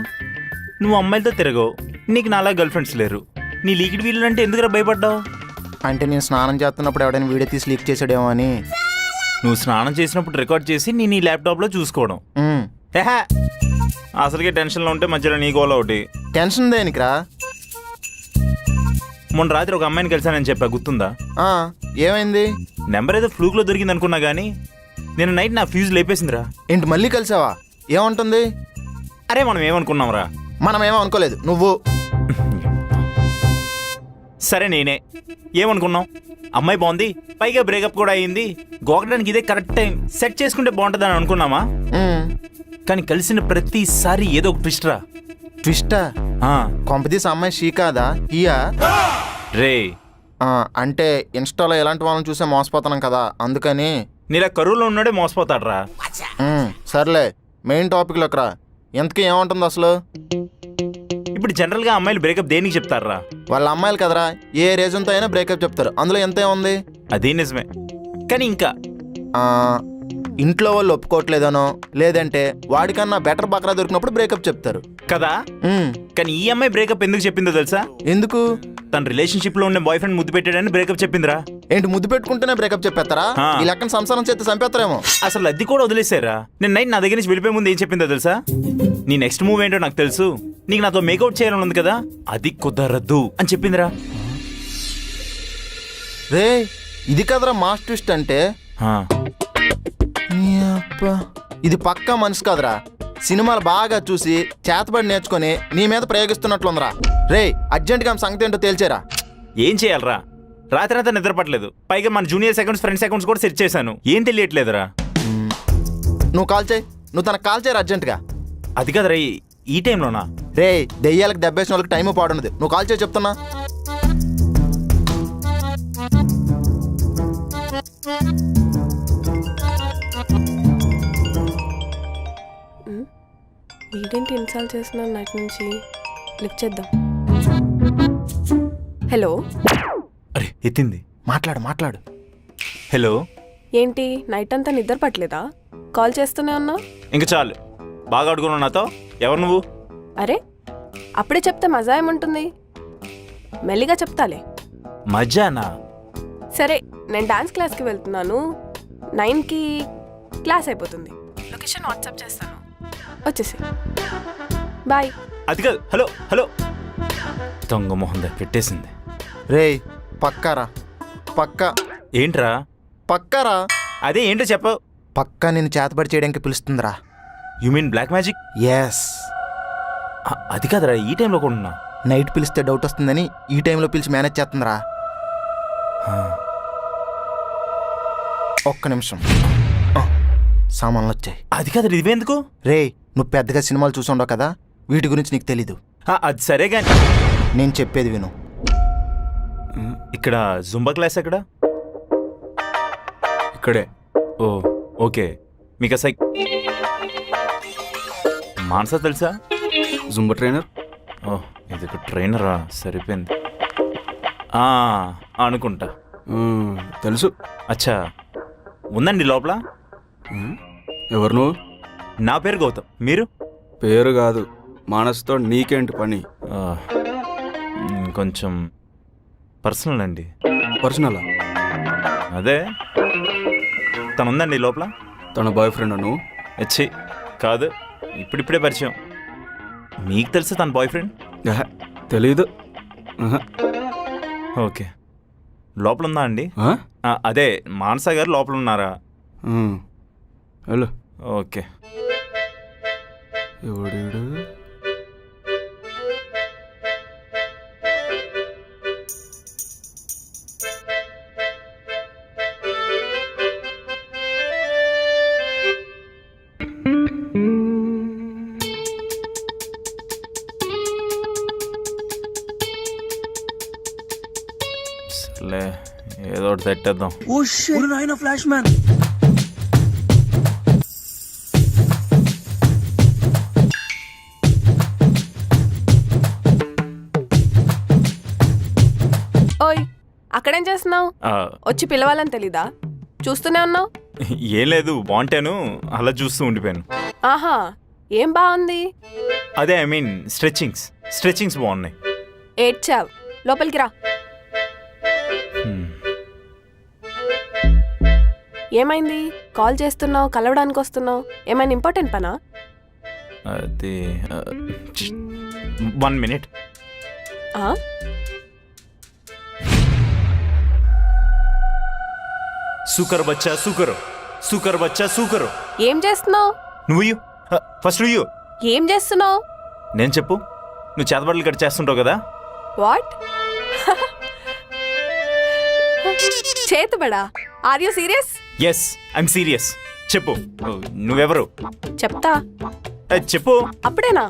నువ్వు అమ్మాయిలతో తిరగవు, నీకు నాలా గర్ల్ ఫ్రెండ్స్ లేరు, నీ లీకిడి వీడియోలు అంటే ఎందుకురా భయపడ్డావు? అంటే నేను స్నానం చేస్తున్నప్పుడు ఎవడైనా వీడియో తీసి లీక్ చేసాడేమో అని. నువ్వు స్నానం చేసినప్పుడు రికార్డ్ చేసి నేను ఈ ల్యాప్టాప్లో చూసుకోవడం. అసలుకే టెన్షన్లో ఉంటే మధ్యలో నీ గోల ఒకటి. టెన్షన్ దేనికిరా? మొన్న రాత్రి ఒక అమ్మాయిని కలిసానని చెప్పా, గుర్తుందా? ఏమైంది? నెంబర్ ఏదో ఫ్లూక్లో దొరికింది అనుకున్నా కానీ నేను నైట్ నా ఫ్యూజ్ లేపేసిందిరా. ఏంటి, మళ్ళీ కలిసావా? ఏమంటుంది? అరే మనం ఏమనుకున్నాంరా? మనం ఏమో అనుకోలేదు, నువ్వు. సరే నేనే ఏమనుకున్నావు? అమ్మాయి బాగుంది, పైగా బ్రేకప్ కూడా అయ్యింది, గోకడానికి ఇదే కరెక్ట్ టైం, సెట్ చేసుకుంటే బాగుంటుందని అనుకున్నామా? కానీ కలిసిన ప్రతిసారి ఏదో ఒక ట్విస్ట్ రా. ట్విస్టా? కొంపదీస్ అమ్మాయి షీ కాదా హియా? రే అంటే ఇన్స్టాలో ఎలాంటి వాళ్ళని చూసే మోసపోతున్నాం కదా అందుకని. నీలా కరువులో ఉన్నాడే మోసపోతాడ్రా. సర్లే మెయిన్ టాపిక్లోకి రా. ఎంతకీ ఏముంటుంది అసలు? ఇప్పుడు జనరల్గా అమ్మాయిలు బ్రేకప్ దేనికి చెప్తారా? వాళ్ళ అమ్మాయిలు కదరా, ఏ రీజన్తో అయినా బ్రేకప్ చెప్తారు. అందులో ఎంత ఉంది? అది నిజమే, కానీ ఇంకా ఇంట్లో వాళ్ళు ఒప్పుకోవట్లేదనో లేదంటే వాడికన్నా బెటర్ బకరా దొరికినప్పుడు బ్రేకప్ చెప్తారు కదా. కానీ ఈ అమ్మాయి బ్రేకప్ ఎందుకు చెప్పిందో తెలుసా? ఎందుకు? తన రిలేషన్షిప్ లో ఉన్న బాయ్ ఫ్రెండ్ ముద్దు పెట్టాడని బ్రేకప్ చెప్పిందిరా. ఏంటి ముద్దు పెట్టుకుంటేనే బ్రేకప్ చెప్పేస్తారా? ఈ లెక్కన సంసారం చేస్తే చంపేస్తారేమో. అసలు అది కూడా వదిలేసారా. నేను నైట్ నా దగ్గర నుంచి వెళ్ళిపోయే ముందు ఏం చెప్పిందో తెలుసా? నీ నెక్స్ట్ మూవ్ ఏంటో నాకు తెలుసు, నీకు నాతో మేకౌట్ చేయాలని ఉంది కదా, అది కుదరదు అని చెప్పిందిరా. రే ఇది కదరా మాస్ ట్విస్ట్ అంటే. ఇది పక్కా మనసు కదరా, సినిమాలు బాగా చూసి చేతబడి నేర్చుకొని నీ మీద ప్రయోగిస్తున్నట్లుందిరా. రే అర్జెంట్గా సంగతి ఏంటో తేల్చేరా. ఏం చేయాలరా? రాత్రి నిద్రపట్టలేదు, పైగా మన జూనియర్స్ అకౌంట్స్ ఫ్రెండ్స్ అకౌంట్స్ కూడా సెట్ చేశాను, ఏం తెలియట్లేదురా. నువ్వు కాల్ చేయి, నువ్వు తనకు కాల్ చేయరా అర్జెంట్గా. అది కదరా, ఈ టైంలోనా? రే దెయ్యాలకు దెబ్బేసిన వాళ్ళకి టైం పాడున్నది, నువ్వు కాల్ చేయి చెప్తున్నా. వీడేంటి ఇన్స్టాల్ చేస్తున్నాను నైట్ నుంచి. లిఫ్ట్ చేద్దాం. హలో. అరే ఎత్తింది. మాట్లాడు మాట్లాడు. హలో. ఏంటి నైట్ అంతా నిద్ర పట్టలేదా? కాల్ చేస్తూనే ఉన్నా. ఇంకా చాలు, బాగా అడుగున్నావు నాతో. ఎవరు నువ్వు? అరే అప్పుడే చెప్తే మజా ఏముంటుంది, మెల్లిగా చెప్తాలే. మజానా? సరే నేను డాన్స్ క్లాస్కి వెళ్తున్నాను, 9కి క్లాస్ అయిపోతుంది. లొకేషన్ వాట్సాప్ చేస్తాను, వచ్చేసి. బాయ్. అది కాదు, హలో హలో. దొంగ మొహం పెట్టేసింది. రే పక్కారా, పక్కా. ఏంట్రా? పక్కారా. అదే ఏంటో చెప్పు. పక్కా నేను చేతబడి చేయడానికి పిలుస్తుందిరా. You mean black magic? Yes. అది కాదురా, ఈ టైంలో కూడా నైట్ పిలిస్తే డౌట్ వస్తుందని ఈ టైంలో పిలిచి మేనేజ్ చేస్తుందిరా. ఒక్క నిమిషం, సామాన్లు వచ్చాయి. అది కాదు, ఇవేందుకు? రే నువ్వు పెద్దగా సినిమాలు చూసుండవు కదా, వీటి గురించి నీకు తెలీదు. అది సరే గాని నేను చెప్పేది విను. ఇక్కడ జుంబా క్లాస్ ఎక్కడ? ఇక్కడే. ఓ ఓకే. మీకు అసలు మానస తెలుసా? Zumba trainer. ఓ ఇది ఒక ట్రైనరా, సరిపోయింది అనుకుంటా. తెలుసు. అచ్చా, ఉందండి లోపల. ఎవరు నువ్వు? నా పేరు గౌతమ్, మీరు? పేరు కాదు, మానస్తో నీకేంటి పని? కొంచెం పర్సనల్ అండి. పర్సనలా? అదే, తను ఉందండి లోపల. తన బాయ్ ఫ్రెండ్ నువ్వు? వచ్చి కాదు, ఇప్పుడిప్పుడే పరిచయం. మీకు తెలుసా తన బాయ్ ఫ్రెండ్? తెలీదు. ఓకే, లోపల ఉందా అండి? అదే మానస గారు లోపల ఉన్నారా? హలో. ఓకే. ఎవడు? సర్లే, ఏదో ఒకటి తెట్టేద్దాం. Flash man. ఓయ్ అక్కడేం చేస్తున్నావు? వచ్చి పిలవాలని తెలీదా? చూస్తూనే ఉన్నావు. ఏం లేదు, బాగుంటాను అలా చూస్తూ ఉండిపోయాను. ఆహా, ఏం బాగుంది? అదే ఐ మీన్ స్ట్రెచింగ్స్ బాగున్నాయి. ఏడ్చావ్, లోపలికి రా. ఏమైంది? కాల్ చేస్తున్నావు, కలవడానికి వస్తున్నావు, ఏమైనా ఇంపార్టెంట్ పనా? అది 1 minute. సూకర్ బచ్చా సూకర్. ఏం చేస్తున్నావు నువ్వు? ఫస్ట్ నువ్వు ఏం చేస్తున్నావు? నేను చెప్పు. నువ్వు చేతబడులు కట్ చేస్తుంటావు కదా. వాట్? చేతుబడా are you serious? Yes I'm serious. చెప్పు, నువ్వెవరు? చెప్తా. చెప్పు. అప్పుడేనా?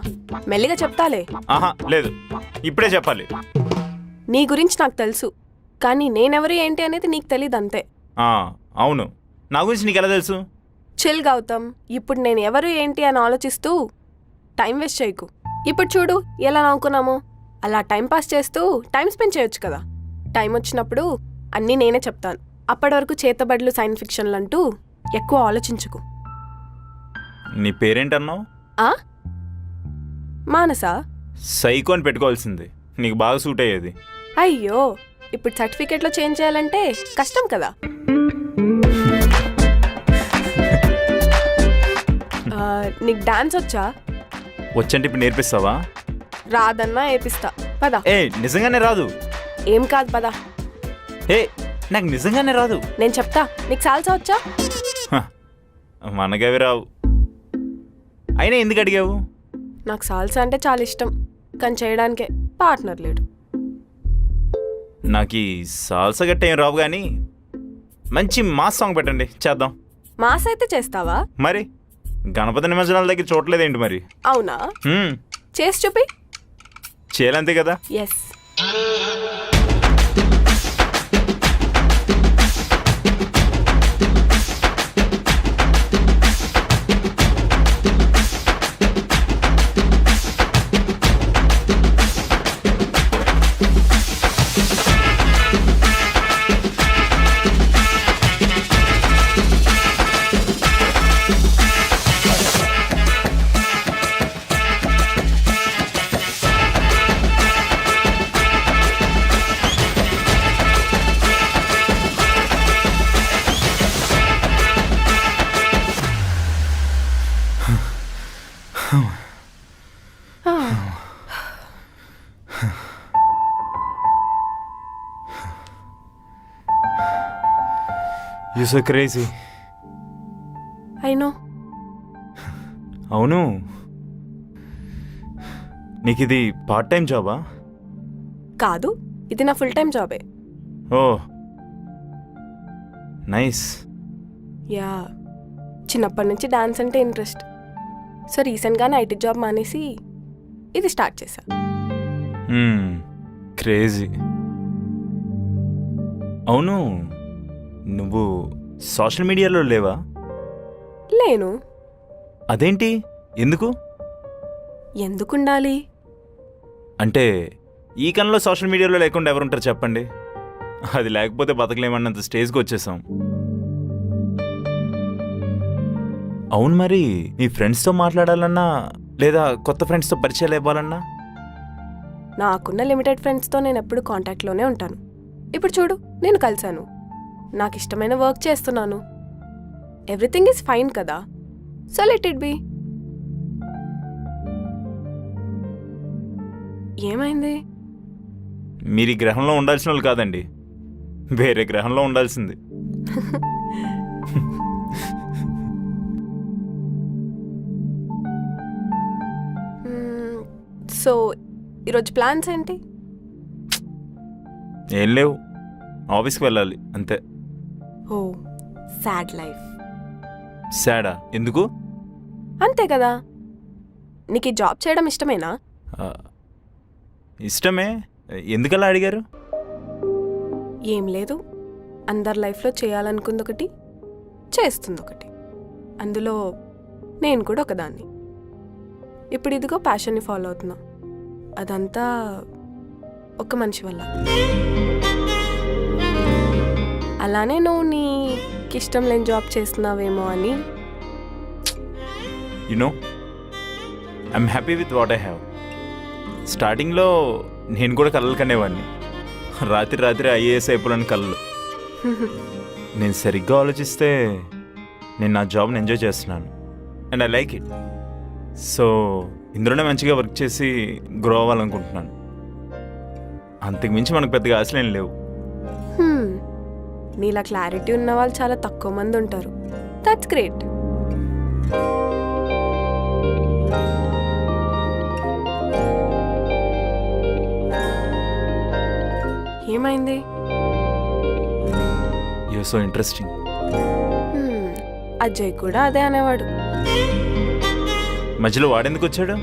మెల్లిగా చెప్తాలే. ఆహా లేదు, ఇప్పుడే చెప్పాలి. నీ గురించి నాకు తెలుసు, కానీ నేనెవరు ఏంటి అనేది నీకు తెలీదు అంతే. అవును, నా గురించి నీకు ఎలా తెలుసు? చిల్ గౌతమ్, ఇప్పుడు నేను ఎవరు ఏంటి అని ఆలోచిస్తూ టైం వేస్ట్ చేయకు. ఇప్పుడు చూడు ఎలా నవ్వుకున్నామో. అలా టైం పాస్ చేస్తూ టైం స్పెండ్ చేయొచ్చు కదా. టైం వచ్చినప్పుడు అన్నీ నేనే చెప్తాను. అప్పటి వరకు చేతబడులు సైన్స్ ఫిక్షన్లు అంటూ ఎక్కువ ఆలోచించుకు. నీ పేరేంటన్నావు? మానసా? సైకో అని పెట్టుకోవాల్సింది, నీకు బాగా సూట్ అయ్యేది. అయ్యో, ఇప్పుడు సర్టిఫికేట్లో చేంజ్ చేయాలంటే కష్టం కదా. నీకు డాన్స్ వచ్చా? వచ్చంటే ఇప్పుడు నేర్పిస్తావా? రాదన్నా ఏపిస్తా, పద. నిజంగానే రాదు. ఏం కాదు, పద. నాకు నిజంగానే రాదు. నేను చెప్తా. నీకు సాల్సా వచ్చా? మనకవి రావు. అయినా ఎందుకు అడిగావు? నాకు సాల్సా అంటే చాలా ఇష్టం, కానీ చేయడానికే పార్ట్నర్ లేడు. నాకు ఈ సాల్సా గట్ట ఏం రావు, కానీ మంచి మాస్ సాంగ్ పెట్టండి, చేద్దాం. మాస్ అయితే చేస్తావా? మరి గణపతి నిమజ్జనాల దగ్గర చూడలేదేంటి మరి? అవునా? చేసి చూపి. చేయాలంతే కదా. Yes. You so crazy. I know. అవును, నీకు ఇది పార్ట్ టైం జాబా? కాదు, ఇది నా ఫుల్ టైం జాబే. ఓ నైస్. యా, చిన్నప్పటి నుంచి డాన్స్ అంటే ఇంట్రెస్ట్. సో రీసెంట్గానే ఐటీ జాబ్ మానేసి ఇది స్టార్ట్ చేశా. క్రేజీ. అవును, నువ్వు సోషల్ మీడియాలో లేవా? లేను. అదేంటి, ఎందుకు? ఎందుకుండాలి అంటే ఈ కన్లో సోషల్ మీడియాలో లేకుండా ఎవరుంటారు చెప్పండి? అది లేకపోతే బతకలేమన్నంత స్టేజ్కి వచ్చేసాం. అవును, మరి మీ ఫ్రెండ్స్తో మాట్లాడాలన్నా లేదా కొత్త ఫ్రెండ్స్తో పరిచయాలు ఇవ్వాలన్నా? నాకున్న లిమిటెడ్ ఫ్రెండ్స్తో నేను ఎప్పుడు కాంటాక్ట్లోనే ఉంటాను. ఇప్పుడు చూడు, నేను కలిశాను, నాకు ఇష్టమైన వర్క్ చేస్తున్నాను. ఎవ్రీథింగ్ ఈజ్ ఫైన్ కదా. So let it be. ఏమైంది? మీరు ఈ గ్రహంలో ఉండాల్సిన వాళ్ళు కాదండి, వేరే గ్రహంలో ఉండాల్సింది. సో ఈరోజు ప్లాన్స్ ఏంటి? ఏం లేవు, ఆఫీస్కి వెళ్ళాలి అంతే. ఓ, సాడ్ లైఫ్. సాడా? ఎందుకు? అంతే కదా. నీకు ఈ జాబ్ చేయడం ఇష్టమేనా? ఇష్టమే. ఎందుకలా అడిగారు? ఏం లేదు, అందరి లైఫ్లో చేయాలనుకుంది ఒకటి, చేస్తుంది ఒకటి. అందులో నేను కూడా ఒకదాన్ని. ఇప్పుడు ఇదిగో ప్యాషన్ని ఫాలో అవుతున్నా. అదంతా ఒక మనిషి వల్ల. అలానే నువ్వు నీకు ఇష్టం లేని జాబ్ చేస్తున్నావేమో అని. You know, I'm happy with what I have. స్టార్టింగ్లో నేను కూడా కలలు కనేవాడిని, రాత్రి రాత్రి ఐఏఎస్ అయిపోవాలని కలలు. నేను సరిగ్గా ఆలోచిస్తే నేను నా జాబ్ని ఎంజాయ్ చేస్తున్నాను and I like it. So ఇందులోనే మంచిగా వర్క్ చేసి గ్రో అవ్వాలనుకుంటున్నాను. అంతకు మించి మనకు పెద్దగా ఆశలు ఏం లేవు. నీలా క్లారిటీ ఉన్న వాళ్ళు చాలా తక్కువ మంది ఉంటారు. That's great. ఏమైంది? You're so interesting. అజయ్ కూడా అదే అనేవాడు. మధ్యలో వాడెందుకు వచ్చాడు?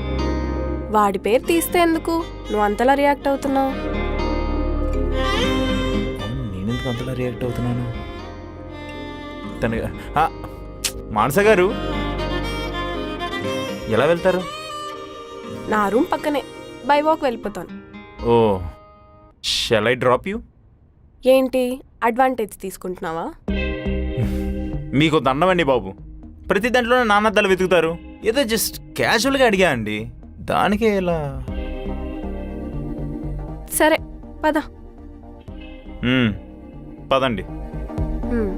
వాడి పేరు తీస్తే ఎందుకు నువ్వు అంతలా రియాక్ట్ అవుతున్నావు? నేనెందుకు అంతలా రియాక్ట్ అవుతున్నాను? తన మానస గారు ఎలా వెళ్తారు? నా రూమ్ పక్కనే బై వాక్ వెళ్ళిపోతాను. ఓ, షల్ ఐ డ్రాప్ యూ? ఏంటి అడ్వాంటేజ్ తీసుకుంటున్నావా? మీకు దండమండి బాబు, ప్రతి దాంట్లోనే నాన్నద్దలు వెతుకుతారు. ఏదో జస్ట్ క్యాజువల్గా అడిగా అండి, దానికే ఇలా. సరే పద. పదండి. హ్మ్.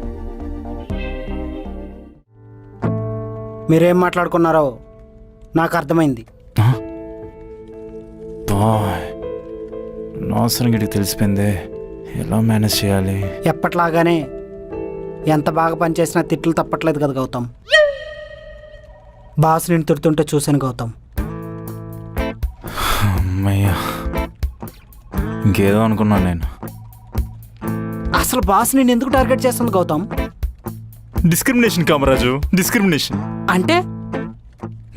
మీరేం మాట్లాడుకున్నారో నాకు అర్థమైంది. అనవసరం గిడికి తెలిసిపోయిందే, ఎలా మేనేజ్ చేయాలి? ఎప్పట్లాగానే ఎంత బాగా పనిచేసినా తిట్లు తప్పట్లేదు కదా గౌతమ్. బాస్ నేను తిడుతుంటే చూశాను గౌతమ్. అమ్మయ్యా, ఇంకేదో అనుకున్నాను నేను. అసలు బాస్ నేను ఎందుకు టార్గెట్ చేస్తుంది గౌతమ్? Discrimination Kamaraju, discrimination. అంటే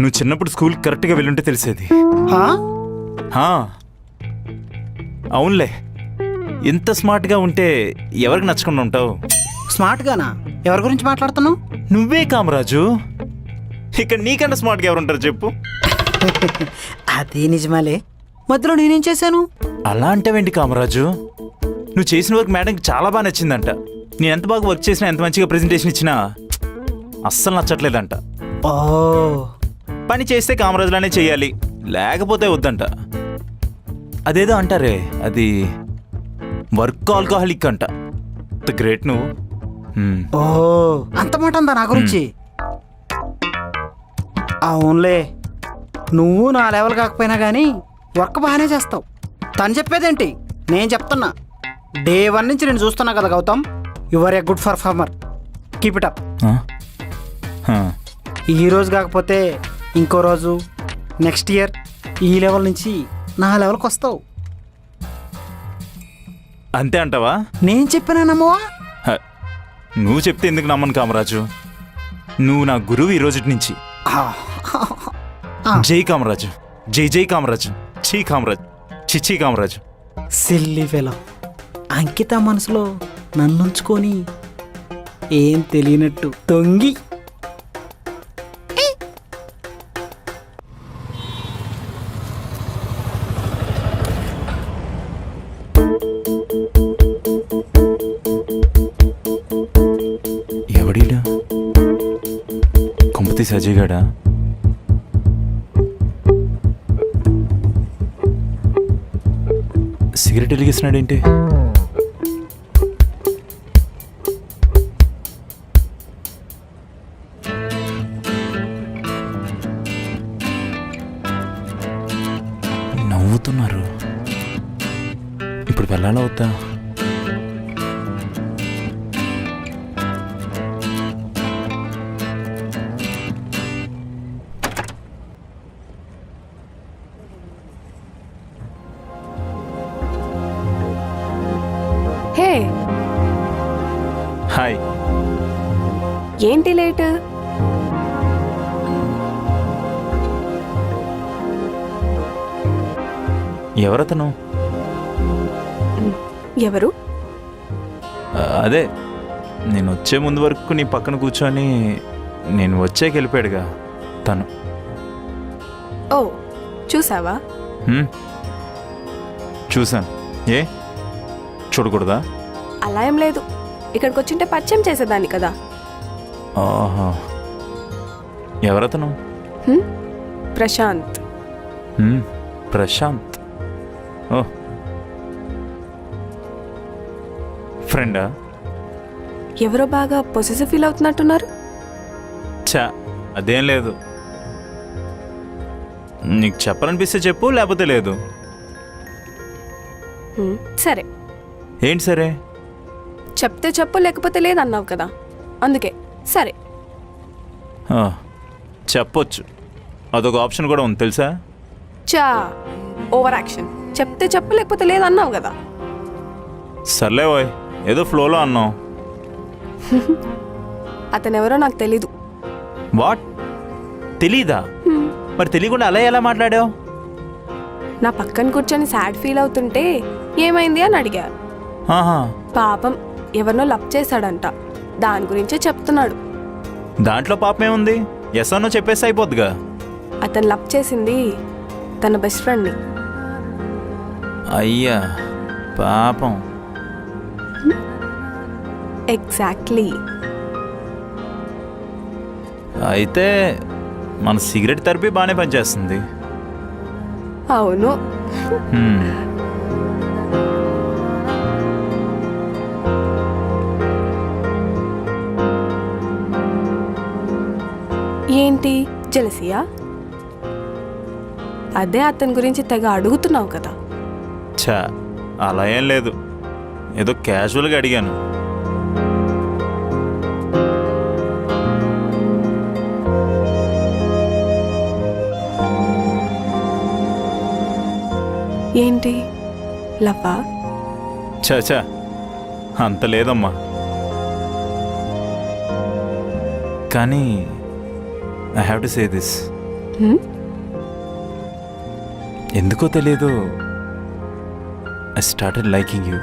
నువ్వు చిన్నప్పుడు స్కూల్ కరెక్ట్గా వెళ్ళుంటే తెలిసేది. హా? హా, అవునులే. ఎంత స్మార్ట్గా ఉంటే ఎవరికి నచ్చకుండా ఉంటావు? స్మార్ట్గానా? ఎవరి గురించి మాట్లాడుతున్నావు? నువ్వే కామరాజు. ఇక్కడ నీకన్నా స్మార్ట్గా ఎవరుంటారు చెప్పు? అదే నిజమాలే, మధ్యలో నేనేం చేశాను? అలా అంటావేంటి కామరాజు? నువ్వు చేసిన వర్క్ మేడంకి చాలా బాగా నచ్చిందంట. నేను ఎంత బాగా వర్క్ చేసినా, ఎంత మంచిగా ప్రెజెంటేషన్ ఇచ్చినా అస్సలు నచ్చట్లేదంట. ఓ, పని చేస్తే కామరాజులానే చెయ్యాలి, లేకపోతే వద్దంట. అదేదో అంటారే, అది వర్క్ ఆల్కహాలిక్ అంట. గ్రేట్ నువ్వు. ఓ, అంత మాట ఉందా నా గురించి? అవునులే, నువ్వు నా లెవెల్ కాకపోయినా కానీ వర్క్ బాగానే చేస్తావు. తను చెప్పేదేంటి, నేను చెప్తున్నా. డే 1 నుంచి నేను చూస్తున్నా కదా Gautam, you are a good performer, keep it up. ఈ రోజు కాకపోతే ఇంకో రోజు, నెక్స్ట్ ఇయర్ ఈ లెవెల్ నుంచి నా లెవెల్కి వస్తావు. అంతే అంటావా? నేను చెప్పినా నమ్మవా? హ, నువ్వు చెప్తే ఎందుకు నమ్మను కామరాజు? నువ్వు నా గురువు ఈ రోజు నుంచి. జై కామరాజు, జై జై కామరాజు, చీ కామరాజు, చిచ్చి కామరాజు. Silly fellow. అంకిత మనసులో నన్నుంచుకొని ఏం తెలియనట్టు తొంగి. ఎవడీడా? కొంపతి సజీగాడా? సిగరెట్ వెలిగిస్తున్నాడేంటి? నవ్వుతున్నారు. ఇప్పుడు వెళ్ళాలా వద్దా? హే, హాయ్. ఏంటి లేట్? ఎవరతను? ఎవరు? అదే నేను వచ్చే ముందు వరకు నీ పక్కన కూర్చొని నేను వచ్చాక వెళ్ళిపోయాడుగా తను. ఓ, చూసావా? చూశాను. ఏ చూడకూడదా? అలా ఏం లేదు, ఇక్కడికి వచ్చింటే పరిచయం చేసేదాన్ని కదా. ఆహా, ఎవరతను? ప్రశాంత్. ప్రశాంత్. ఓ, ఫ్రెండా? ఎవరో బాగా పొసెసివ్ ఫీల్ అవుతున్నట్టున్నారు. చా, అదేం లేదు. నీకు చెప్పాలనిపిస్తే చెప్పు, లేకపోతే లేదు. సరే. ఏంటి సరే? చెప్తే చెప్పు, లేకపోతే లేదన్నావు కదా, అందుకే సరే. చెప్పొచ్చు, అదొక ఆప్షన్ కూడా ఉంది తెలుసా? చా, ఓవర్ యాక్షన్. చెప్తే చెప్పు, లేకపోతే లేదన్నావు కదా. సర్లే ఓయ్, ఏదో ఫ్లోలో అన్నావు. అతనెవరో నాకు తెలీదు. వాట్? తెలీదా? మరి తెలియకుండా అలా ఎలా మాట్లాడావు? నా పక్కన కూర్చొని సాడ్ ఫీల్ అవుతుంటే ఏమైంది అని అడిగా. ఆహా, పాపం ఎవరినో లవ్ చేశాడంట, దాని గురించే చెప్తున్నాడు. దాంట్లో పాపమేముంది? ఎస్ అన్నో చెప్పేసి అయిపోద్దిగా. అతను లవ్ చేసింది తన బెస్ట్ ఫ్రెండ్ని. అయ్యా పాపం. ఎగ్జాక్ట్లీ. అయితే మన సిగరెట్ థెరపీ బాగానే పనిచేస్తుంది. అవును. హ్మ్. ఏంటి జెలసియా? అదే అతని గురించి తెగ అడుగుతున్నావు కదా. ఛా, అలా ఏం లేదు, ఏదో క్యాజువల్గా అడిగాను. ఏంటి లవ్వా? చా అంత లేదమ్మా. కానీ I have to say this. ఎందుకో తెలియదు, I started liking you.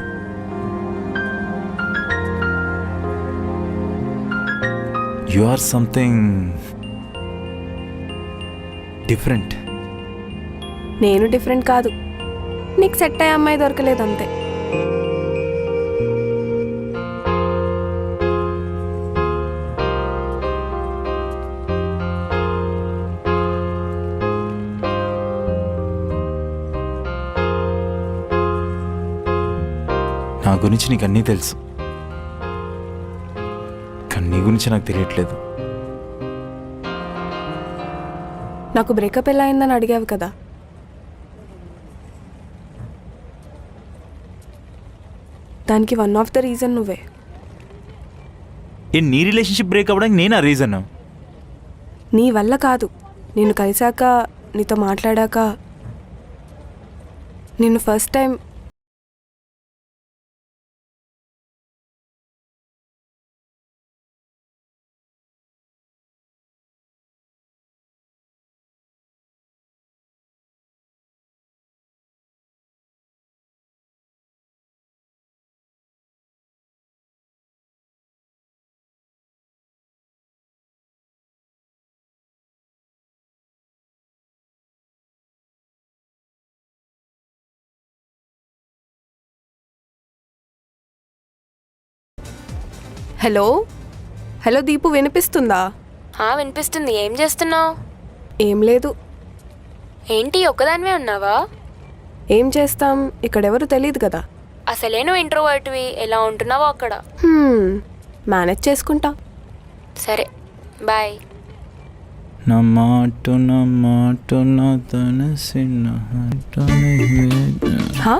You or something different. నేను డిఫరెంట్ కాదు, నీకు సెట్ అయ్యే అమ్మాయి దొరకలేదు అంతే. నా గురించి నీకు అన్నీ తెలుసు, కానీ నీ గురించి నాకు తెలియట్లేదు. నాకు బ్రేకప్ ఎలా అయిందని అడిగావు కదా. దానికి వన్ ఆఫ్ ద రీజన్ నువ్వే. నీ రిలేషన్షిప్ బ్రేక్ అవ్వడానికి నేను ఆ రీజన్. నీ వల్ల కాదు, నేను కలిసాక నీతో మాట్లాడాక నిన్ను first time hello hello Deepu, వినిపిస్తుందా? వినిపిస్తుంది. ఏం చేస్తున్నావు? ఏం లేదు. ఏంటి ఒక్కదానివే ఉన్నావా? ఏం చేస్తాం, ఇక్కడెవరు తెలియదు కదా. అసలే నువ్వు ఇంట్రోవర్ట్వి, ఎలా ఉంటున్నావో అక్కడ. మేనేజ్ చేసుకుంటా. సరే బాయ్. నా మాట నా తనసిన హా?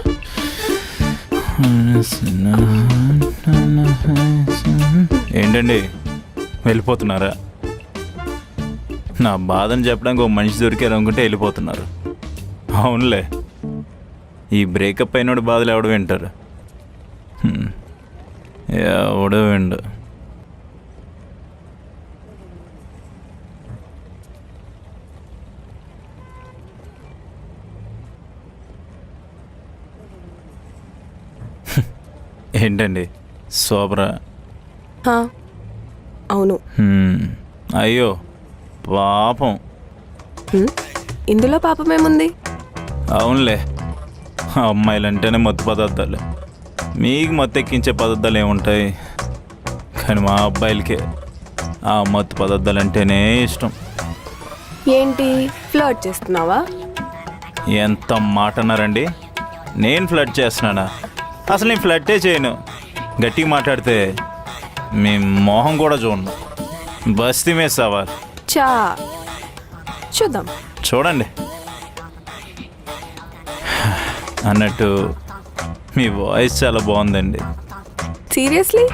ఏంటండి వెళ్ళిపోతున్నారా? నా బాధను చెప్పడానికి ఒక మనిషి దొరికారు అనుకుంటే వెళ్ళిపోతున్నారు. అవునులే, ఈ బ్రేకప్ అయినోడు బాధలు ఎవడు వింటారు? ఎవడో విండు. ఏంటండి సోబరా? హా, అవును. అయ్యో పాపం. ఇందులో పాపమేముంది? అవునులే, అమ్మాయిలంటేనే మత్తు పదార్థాలు. మీకు మత్తు ఎక్కించే పదార్థాలు ఏముంటాయి? కానీ మా అబ్బాయిలకే ఆ మత్తు పదార్థాలు అంటేనే ఇష్టం. ఏంటి ఫ్లర్ట్ చేస్తున్నావా? ఎంత మాట అన్నారండి? నేను ఫ్లడ్ చేస్తున్నానా? అసలు నేను ఫ్లడ్టే చేయను. గట్టిగా మాట్లాడితే మీ మొహం కూడా చూడను. బస్తీ మే సవాల్. చా చూద్దాం. చూడండి. అన్నట్టు మీ వాయిస్ చాలా బాగుందండి. సీరియస్లీ?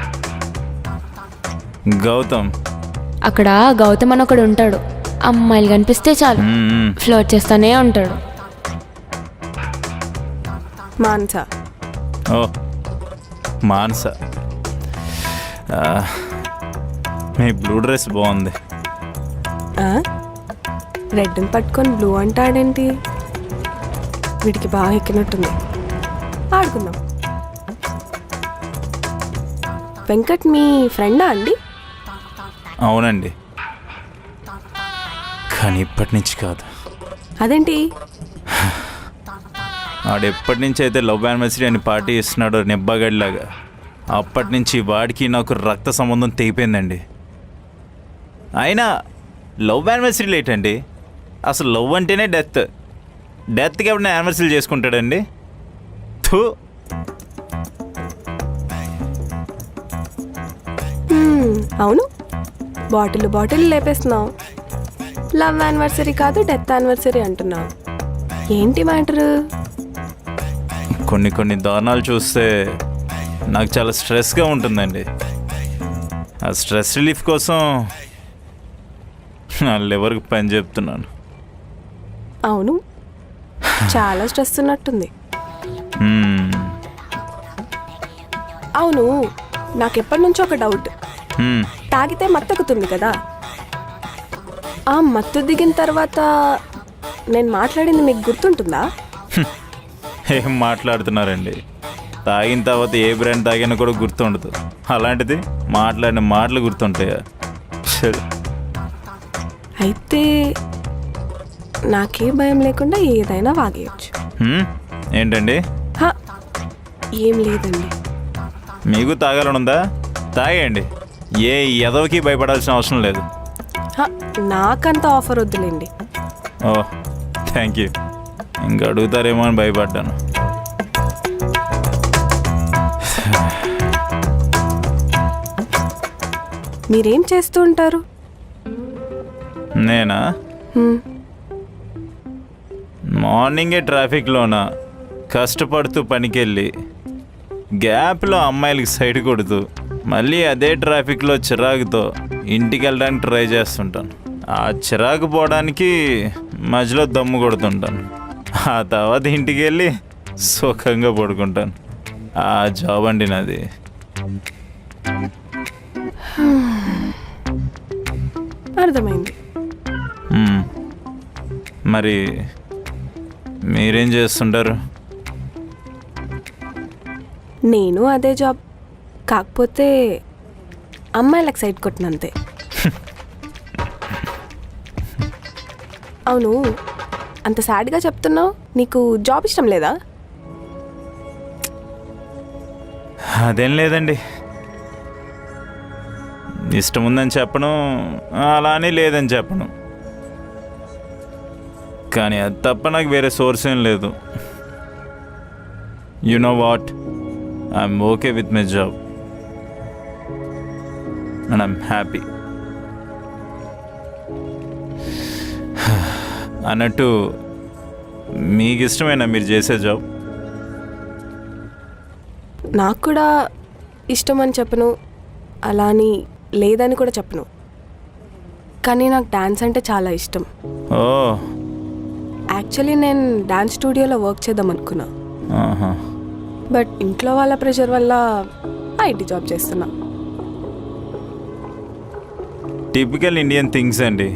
గౌతమ్. అక్కడ గౌతమ్ అని ఒకడు ఉంటాడు, అమ్మాయిలు కనిపిస్తే చాలు ఫ్లోట్ చేస్తానే ఉంటాడు. మాన్సా. ఓ మానస, మీ బ్లూ డ్రెస్ బాగుంది. రెడ్ని పట్టుకొని బ్లూ అంటాడేంటి? వీడికి బాగా ఎక్కినట్టుంది. ఆడుకుందాం. వెంకట్ మీ ఫ్రెండా అండి? అవునండి, కానీ ఇప్పటి నుంచి కాదు. అదేంటి? వాడు ఎప్పటి నుంచి అయితే లవ్ యానివర్సరీ అని పార్టీ ఇస్తున్నాడో నిబ్బగడిలాగా, అప్పటి నుంచి వాడికి నాకు రక్త సంబంధం తెగిపోయిందండి. అయినా లవ్ యానివర్సరీ లేట్ అండి. అసలు లవ్ అంటేనే డెత్. డెత్కి ఎప్పుడైనా యానివర్సరీ చేసుకుంటాడండి? థూ. అవును, బాటిల్ లేపేస్తున్నావు. లవ్ యానివర్సరీ కాదు డెత్ యానివర్సరీ అంటున్నావు. ఏంటి మ్యాటరు? కొన్ని దారుణాలు చూస్తే నాకు చాలా స్ట్రెస్గా ఉంటుందండి. ఆ స్ట్రెస్ రిలీఫ్ కోసం నా లివర్కి పని చెప్తున్నాను. అవును, చాలా స్ట్రెస్ ఉన్నట్టుంది. అవును, నాకెప్పటి నుంచో ఒక డౌట్. తాగితే మత్తెక్కుతుంది కదా, ఆ మత్తు దిగిన తర్వాత నేను మాట్లాడింది మీకు గుర్తుంటుందా? ఏం మాట్లాడుతున్నారండి? తాగిన తర్వాత ఏ బ్రాండ్ తాగినా కూడా గుర్తుండదు. అలాంటిది మాట్లాడిన మాటలు గుర్తుంటాయా? అయితే నాకే భయం లేకుండా ఏదైనా వాగేయచ్చు. ఏంటండి? ఏం లేదండి. మీకు తాగాలనుందా? తాగేయండి. ఏ ఎదవకి భయపడాల్సిన అవసరం లేదు. నాకంత ఆఫర్ వద్దులేండి. ఓ థ్యాంక్ యూ. ఇంక అడుగుతారేమో అని భయపడ్డాను. మీరేం చేస్తూ ఉంటారు? నేనా? మార్నింగే ట్రాఫిక్లోన కష్టపడుతూ పనికెళ్ళి గ్యాప్లో అమ్మాయిలకి సైడ్ కొడుతూ మళ్ళీ అదే ట్రాఫిక్లో చిరాకుతో ఇంటికి వెళ్ళడానికి ట్రై చేస్తుంటాను. ఆ చిరాకు పోవడానికి మధ్యలో దమ్ము కొడుతుంటాను. ఆ తర్వాత ఇంటికి వెళ్ళి సుఖంగా పడుకుంటాను. ఆ జాబ్ అండి నాది. అర్థమైంది. మరి మీరేం చేస్తుంటారు? నేను అదే జాబ్, కాకపోతే అమ్మాయిలకు సైడ్ కొట్టినంతే. అవును, అంత సాడ్గా చెప్తున్నావు. నీకు జాబ్ ఇష్టం లేదా? అదేం లేదండి, ఇష్టం ఉందని చెప్పను, అలానే లేదని చెప్పను. కానీ అది తప్ప నాకు వేరే సోర్స్ ఏం లేదు. You know what, I'm okay with my job and I'm happy. అన్నట్టు మీకు ఇష్టమేనా మీరు చేసే జాబ్? నాకు కూడా ఇష్టం అని చెప్పను, అలా అని లేదని కూడా చెప్పను. కానీ నాకు డాన్స్ అంటే చాలా ఇష్టం. ఓ, యాక్చువల్లీ నేను డాన్స్ స్టూడియోలో వర్క్ చేద్దాం అనుకున్నా. బట్ ఇంట్లో వాళ్ళ ప్రెషర్ వల్ల ఐటీ జాబ్ చేస్తున్నా. టిపికల్ ఇండియన్ థింగ్స్ అండి.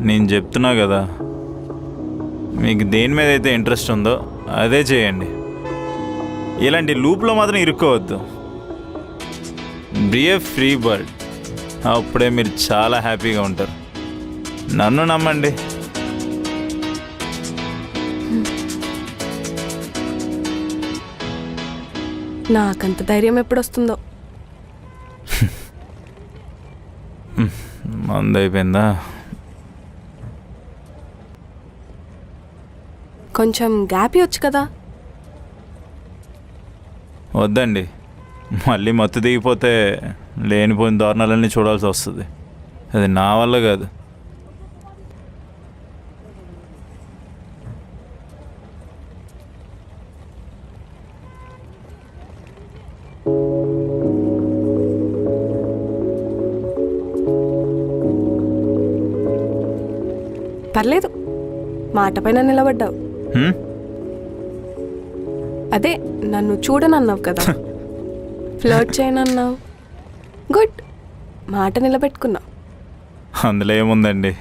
నేను చెప్తున్నా కదా, మీకు దేని మీద అయితే ఇంట్రెస్ట్ ఉందో అదే చేయండి. ఇలాంటి లూప్లో మాత్రం ఇరుక్కోవద్దు. Be a free bird. అప్పుడే మీరు చాలా హ్యాపీగా ఉంటారు. నన్ను నమ్మండి. నాకంత ధైర్యం ఎప్పుడు వస్తుందో. మందు అయిపోయిందా? కొంచెం గ్యాప్ ఇవ్వచ్చు కదా. వద్దండి, మళ్ళీ మత్తు దిగిపోతే లేనిపోయిన దారుణాలన్నీ చూడాల్సి వస్తుంది. అది నా వల్ల కాదు. పర్లేదు, మాట పైన నిలబడ్డావు. అదే నన్ను చూడనన్నావు కదా, ఫ్లర్ట్ చేయనన్నావు. గుడ్, మాట నిలబెట్టుకున్నా. అందులో ఏముందండి,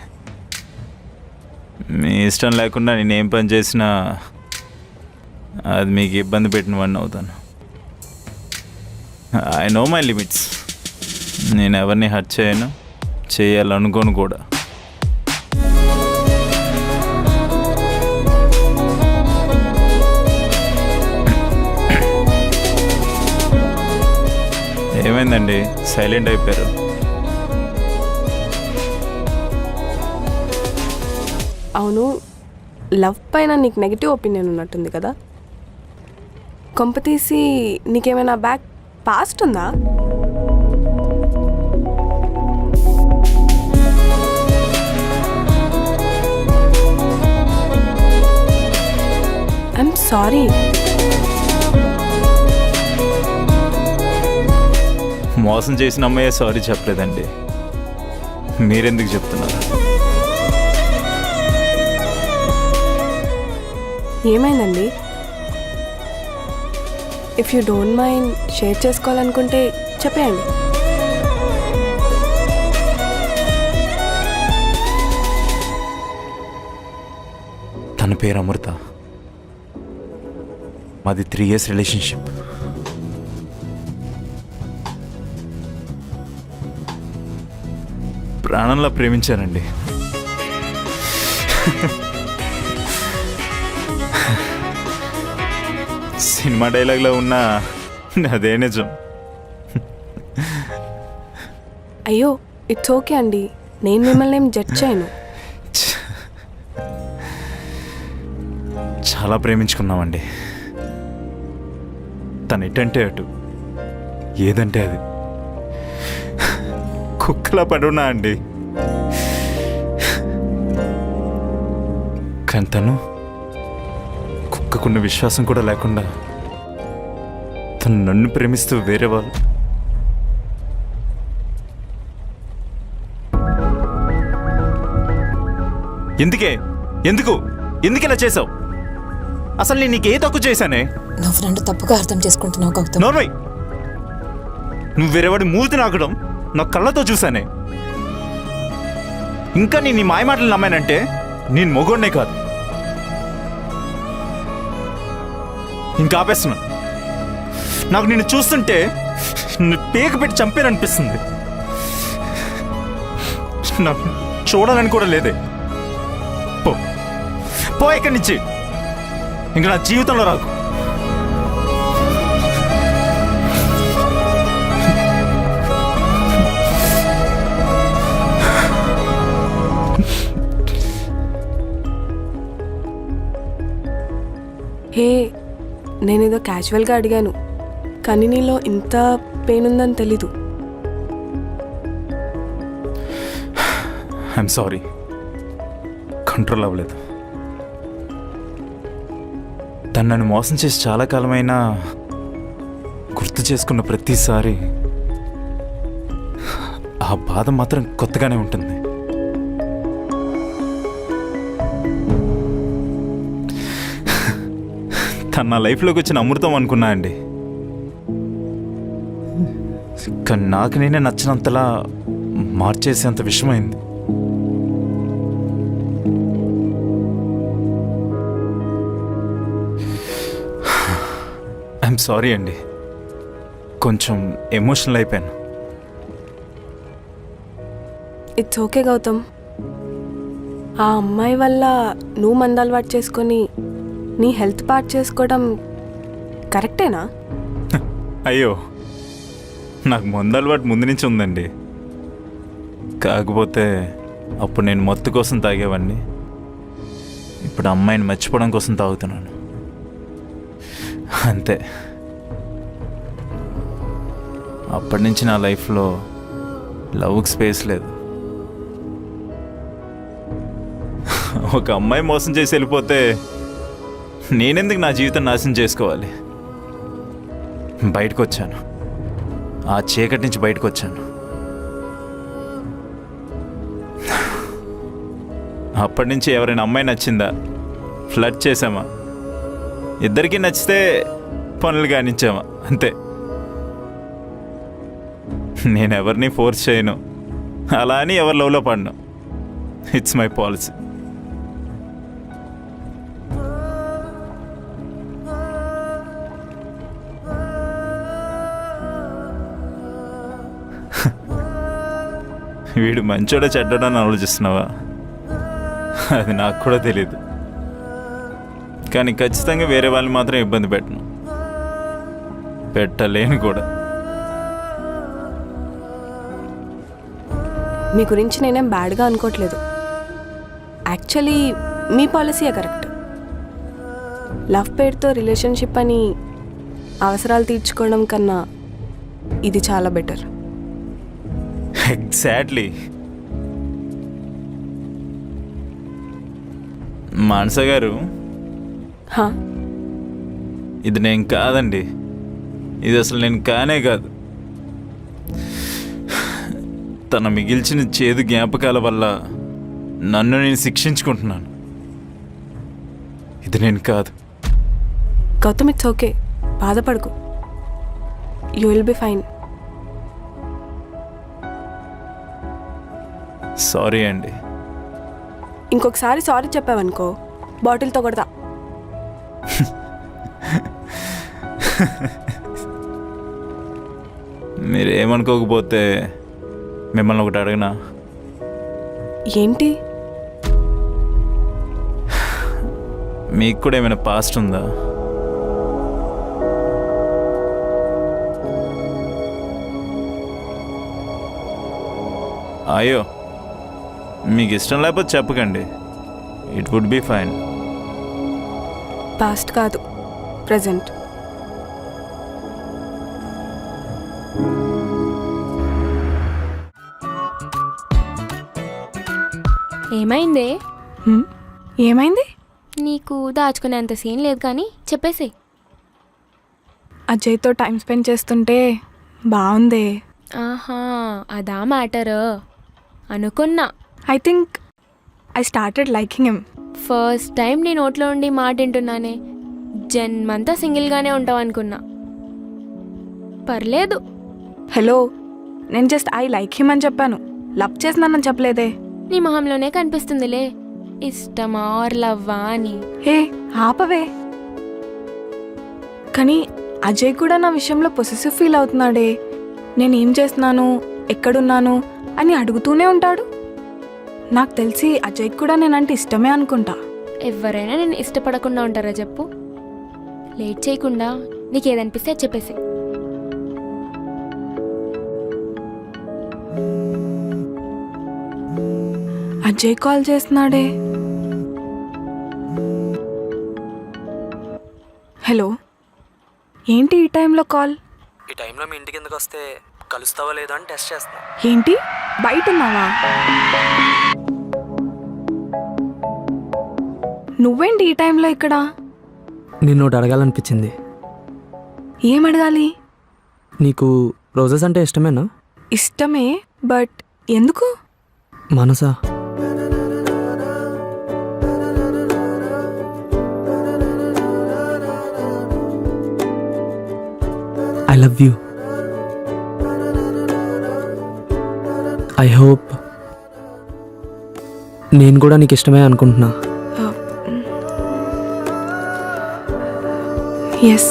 మీ ఇష్టం లేకుండా నేనేం పని చేసినా అది మీకు ఇబ్బంది పెట్టిన వాడిని అవుతాను. I know my limits. నేను ఎవరిని హర్ట్ చేయను, చేయాలనుకోను కూడా. ఏమైందండి, సైలెంట్ అయిపోయారు? అవును, లవ్ పైన నీకు నెగిటివ్ ఒపీనియన్ ఉన్నట్టుంది కదా. కొంపతీసి నీకేమైనా బ్యాక్ పాస్ట్ ఉందా? I'm sorry. మోసం చేసిన అమ్మాయే సారీ చెప్పలేదండి, మీరెందుకు చెప్తున్నారు? ఏమైందండి? If you don't mind share చేసుకోవాలనుకుంటే చెప్పేయండి. తన పేరు అమృత. మాది 3 years రిలేషన్షిప్. ప్రాణంలో ప్రేమించానండి. సినిమా డైలాగ్లో ఉన్న అదే నిజం. అయ్యో, ఇట్స్ ఓకే అండి, నేను మిమ్మల్ని ఏం జడ్జ్ చేయను. చాలా ప్రేమించుకున్నామండి. తను ఎటంటే అటు, ఏదంటే అది. కుక్కలా పడున్నా అండి. కానీ తను కుక్కకున్న విశ్వాసం కూడా లేకుండా తను నన్ను ప్రేమిస్తూ వేరే వాళ్ళు. ఎందుకు ఇలా చేసావు? అసలు నేను నీకే తక్కువ చేశానే? నువ్వు నన్ను తప్పుగా అర్థం చేసుకుంటున్నావు గౌతమ్. నోర్మై, నువ్వు వేరేవాడి మూతి నాకడం నా కళ్ళతో చూశానే. ఇంకా నేను నీ మాయ మాటలు నమ్మానంటే నేను మొగోడ్నే కాదు. ఇంకా ఆపేస్తున్నా. నాకు నిన్ను చూస్తుంటే పేక పెట్టి చంపేననిపిస్తుంది. నాకు చూడాలని కూడా లేదే. పో ఇక్కడి నుంచి. ఇంకా నా జీవితంలో రాకు. హే, నేనేదో క్యాజువల్గా అడిగాను, కానీ నీలో ఇంత పెయిన్ ఉందని తెలీదు. ఐఎమ్ సారీ, కంట్రోల్ అవ్వలేదు. తను నన్ను మోసం చేసి చాలా కాలమైనా గుర్తు చేసుకున్న ప్రతిసారి ఆ బాధ మాత్రం కొత్తగానే ఉంటుంది. తను నా లైఫ్లోకి వచ్చిన అమృతం అనుకున్నా అండి. కానీ నాకు నేనే నచ్చినంతలా మార్చేసేంత విషయమైంది. ఐఎమ్ సారీ అండి, కొంచెం ఎమోషనల్ అయిపోయాను. It's okay Gautam. ఆ అమ్మాయి వల్ల నువ్వు మందు అలవాటు చేసుకొని నీ హెల్త్ పార్ట్ చేసుకోవడం కరెక్టేనా? అయ్యో, నాకు మందు అలవాటు ముందు నుంచి ఉందండి. కాకపోతే అప్పుడు నేను మత్తు కోసం తాగేవాడిని. ఇప్పుడు అమ్మాయిని మర్చిపోవడం కోసం తాగుతున్నాను, అంతే. అప్పటి నుంచి నా లైఫ్లో లవ్కి స్పేస్ లేదు. ఒక అమ్మాయి మోసం చేసి వెళ్ళిపోతే నేనెందుకు నా జీవితం నాశనం చేసుకోవాలి? బయటకు వచ్చాను, ఆ చీకటి నుంచి బయటకు వచ్చాను. అప్పటి నుంచి ఎవరైనా అమ్మాయి నచ్చిందా, ఫ్లర్ట్ చేసామా, ఇద్దరికీ నచ్చితే పనులు కానిచ్చామా, అంతే. నేను ఎవరిని ఫోర్స్ చేయను, అలా అని ఎవరి లవ్లో పడను. It's my policy. వీడు మంచోడ చెడ్డడని ఆలోచిస్తున్నావా? అది నాకు కూడా తెలియదు. కానీ ఖచ్చితంగా వేరే వాళ్ళని మాత్రం ఇబ్బంది పెట్టను, పెట్టలేను కూడా. మీ గురించి నేనేం బ్యాడ్గా అనుకోవట్లేదు. యాక్చువల్లీ మీ పాలసీయే కరెక్ట్. లవ్ పేరుతో రిలేషన్షిప్ అని అవసరాలు తీర్చుకోవడం కన్నా ఇది చాలా బెటర్. ఎగ్జాక్ట్లీ. మానస గారు, హా, ఇది నేను కాదండి. ఇది అసలు నేను కానే కాదు. తన మిగిల్చిన చేదు జ్ఞాపకాల వల్ల నన్ను నేను శిక్షించుకుంటున్నాను. ఇది నేను కాదు. గౌతమ్, ఇట్స్ ఓకే, బాధపడకు. You will be fine. Sorry అండి. ఇంకొకసారి సారీ చెప్పావనుకో బాటిల్తో కొడతా. మీరేమనుకోకపోతే మిమ్మల్ని ఒకటి అడగనా? ఏంటి? మీకు కూడా ఏమైనా పాస్ట్ ఉందా? అయ్యో, మీకు ఇష్టం లేకపోతే చెప్పకండి. It would be fine. Past కాదు, ప్రజెంట్. ఏమైందే? ఏమైంది? నీకు దాచుకునేంత సీన్ లేదు కానీ చెప్పేసి. అజయ్తో టైం స్పెండ్ చేస్తుంటే బాగుందే. ఆహా, అదా మ్యాటర్ అనుకున్నా. I think I started liking him. First time నీ నోట్లో ఉండి మాట వింటున్నానే. జన్మంతా సింగిల్గానే ఉంటావు అనుకున్నా. పర్లేదు. హలో, నేను జస్ట్ ఐ లైక్ హిమ్ అని చెప్పాను, లవ్ చేసినానని చెప్పలేదే. నీ మొహంలోనే కనిపిస్తుందిలే ఇష్టమా ఆర్ లవ్వా అని. హే ఆపవే. కానీ అజయ్ కూడా నా విషయంలో పొసెసివ్ ఫీల్ అవుతున్నాడే. నేనేం చేస్తున్నాను, ఎక్కడున్నాను అని అడుగుతూనే ఉంటాడు. నాకు తెలిసి అజయ్ కూడా నేనంటే ఇష్టమే అనుకుంటా. ఎవరైనా నేను ఇష్టపడకుండా ఉంటారా చెప్పు? లేట్ చేయకుండా నీకేదనిపిస్తే చెప్పేసి. అజయ్ కాల్ చేస్తున్నాడే. హలో, ఏంటి ఈ టైంలో కాల్? ఈ టైంలో మీ ఇంటికి ఎందుకు వస్తే కలుస్తావా లేదా అని టెస్ట్ చేస్తా. ఏంటి, బయట ఉన్నావా? నువ్వేంటి ఈ టైంలో ఇక్కడ? నిన్ను ఒకటి అడగాలనిపించింది. ఏం అడగాలి? నీకు రోజెస్ అంటే ఇష్టమేనా? ఇష్టమే, బట్ ఎందుకు? మనసా? I love you. I hope నేను కూడా నీకు ఇష్టమే అనుకుంటున్నా. Yes.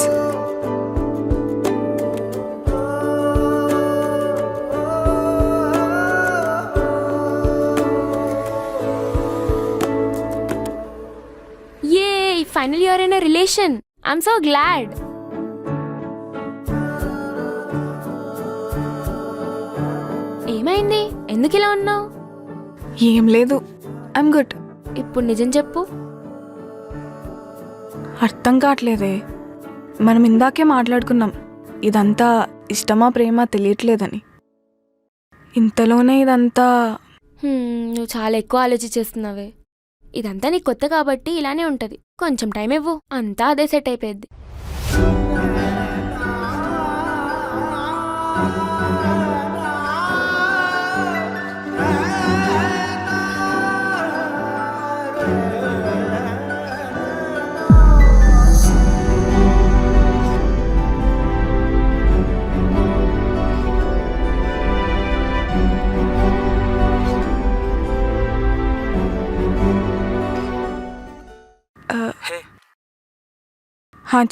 Yay! Finally you're in a relation. I'm so glad. ఏమైంది? ఎందుకు ఇలా ఉన్నావు? ఏం లేదు, ఐమ్ గుడ్. ఇప్పుడు నిజం చెప్పు. అర్థం కావట్లేదే. మనం ఇందాకే మాట్లాడుకున్నాం ఇదంతా ఇష్టమా ప్రేమ తెలియట్లేదని. ఇంతలోనే ఇదంతా. నువ్వు చాలా ఎక్కువ ఆలోచించేస్తున్నావే. ఇదంతా నీకు కొత్త కాబట్టి ఇలానే ఉంటుంది. కొంచెం టైం ఇవ్వు, అంతా అదే సెట్ అయిపోయింది.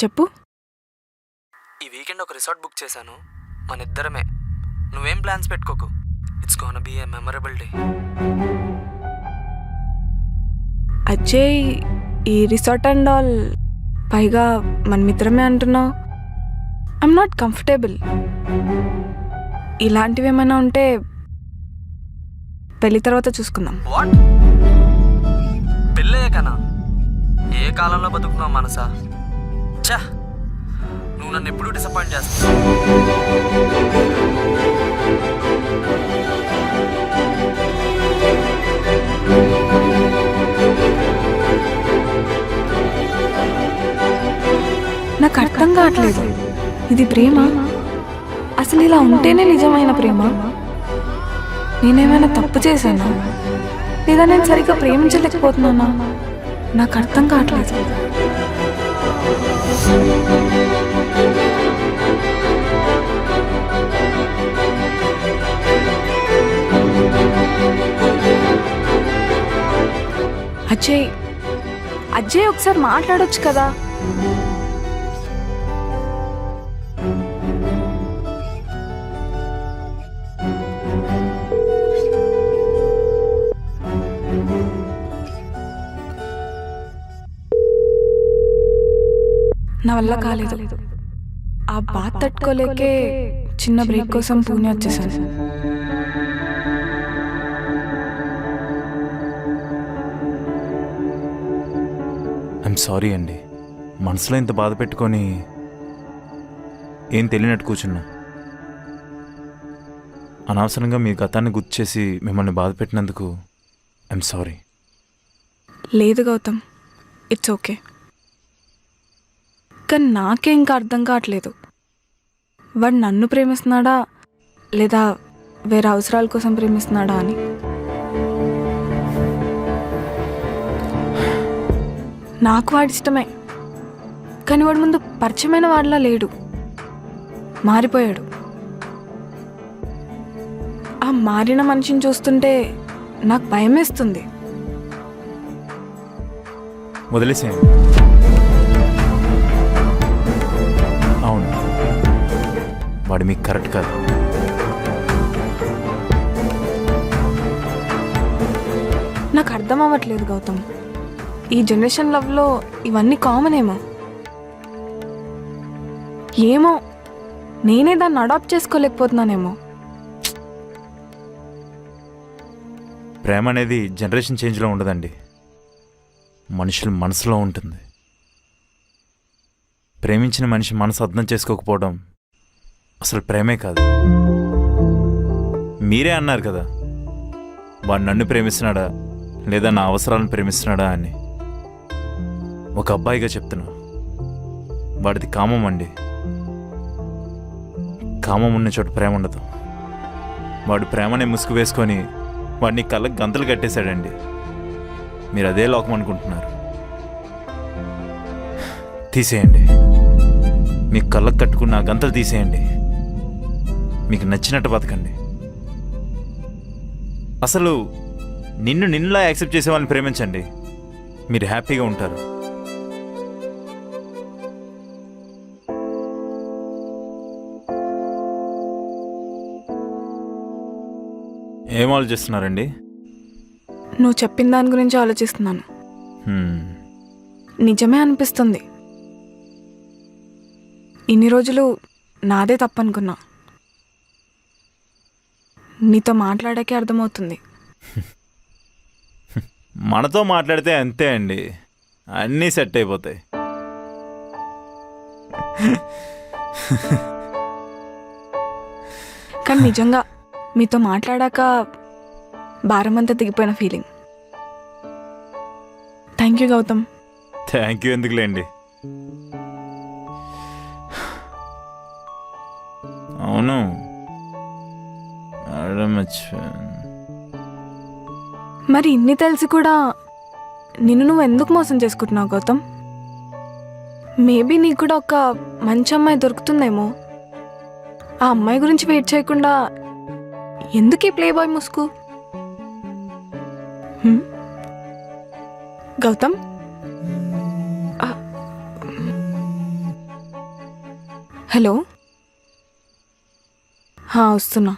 చెప్పు. ఈ వీకెండ్ ఒక రిసార్ట్ బుక్ చేశాను, మన ఇద్దరమే. నువ్వేం ప్లాన్స్ పెట్టుకోకు. It's gonna B A memorable day. Ajay, ఈ రిసార్ట్ అండ్ ఆల్, పైగా మనమిద్దరమే అంటున్నావు. I'm not comfortable. ఇలాంటివి ఏమైనా ఉంటే పెళ్లి తర్వాత చూసుకుందాం. వాట్? పెళ్ళయ్యాకనా? ఏ కాలంలో బతుకున్నావు మనసా? ఛా, నువ్వు నన్ను ఎప్పుడు డిసప్పాయింట్ చేస్తావు. నాకు అర్థం కావట్లేదు, ఇది ప్రేమ? అసలు ఇలా ఉంటేనే నిజమైన ప్రేమ? నేనేమైనా తప్పు చేశానా, లేదా నేను సరిగ్గా ప్రేమించలేకపోతున్నానా? నాకు అర్థం కావట్లేదు. అజయ్, అజయ్ ఒకసారి మాట్లాడొచ్చు కదా. నా వల్ల కాలేదు. ఆ బాధ తట్టుకోలేకే చిన్న బ్రేక్ కోసం పూణే వచ్చేసాను. ఐఎమ్ సారీ అండి. మనసులో ఇంత బాధ పెట్టుకొని ఏం తెలియనట్టు కూర్చున్నా. అనవసరంగా మీ గతాన్ని గుర్తు చేసి మిమ్మల్ని బాధ పెట్టినందుకు ఐఎమ్ సారీ. లేదు గౌతమ్, ఇట్స్ ఓకే. కానీ నాకే ఇంకా అర్థం కావట్లేదు, వాడు నన్ను ప్రేమిస్తున్నాడా లేదా వేరే అవసరాల కోసం ప్రేమిస్తున్నాడా అని. నాకు వాడి ఇష్టమే, కానీ వాడు ముందు పరిచయమైన వాడిలా లేడు, మారిపోయాడు. ఆ మారిన మనిషిని చూస్తుంటే నాకు భయం వేస్తుంది. వదిలేసేయండి. అవును, వాడు మీకు కరెక్ట్ కాదు. నాకు అర్థం అవ్వట్లేదు గౌతమ్, ఈ జనరేషన్ లవ్లో ఇవన్నీ కామన్ ఏమో నేనే దాన్ని అడాప్ట్ చేసుకోలేకపోతున్నానేమో. ప్రేమ అనేది జనరేషన్ చేంజ్లో ఉండదండి, మనుషుల మనసులో ఉంటుంది. ప్రేమించిన మనిషి మనసు అర్థం చేసుకోకపోవడం అసలు ప్రేమే కాదు. మీరే అన్నారు కదా, వాడు నన్ను ప్రేమిస్తున్నాడా లేదా నా అవసరాలను ప్రేమిస్తున్నాడా అని. ఒక అబ్బాయిగా చెప్తున్నా, వాడిది కామం అండి. కామం ఉన్న చోట ప్రేమ ఉండదు. వాడు ప్రేమనే ముసుగు వేసుకొని వాడిని కళ్ళకు గంతలు కట్టేశాడండి. మీరు అదే లోకం అనుకుంటున్నారు. తీసేయండి, మీ కళ్ళకు కట్టుకున్న గంతలు తీసేయండి. మీకు నచ్చినట్టు బతకండి. అసలు నిన్నులా యాక్సెప్ట్ చేసే వాళ్ళని ప్రేమించండి, మీరు హ్యాపీగా ఉంటారు. ఏం ఆలోచిస్తున్నారండి? నువ్వు చెప్పిన దాని గురించి ఆలోచిస్తున్నాను. నిజమే అనిపిస్తుంది. ఇన్ని రోజులు నాదే తప్పనుకున్నా, నీతో మాట్లాడాకే అర్థమవుతుంది. మనతో మాట్లాడితే అంతే అండి, అన్నీ సెట్ అయిపోతాయి. కానీ నిజంగా మీతో మాట్లాడాక భారమంతా దిగిపోయిన feeling. Thank you Gautam. Thank you ఎందుకులేండి. అవును, మరి ఇన్ని తెలిసి కూడా నిన్ను నువ్వు ఎందుకు మోసం చేసుకుంటున్నావు గౌతమ్? మేబీ నీకు కూడా ఒక మంచి అమ్మాయి దొరుకుతుందేమో. ఆ అమ్మాయి గురించి వెయిట్ చేయకుండా ఎందుకు ఈ ప్లే బాయ్ ముసుగు? గౌతమ్, హలో వస్తున్నా.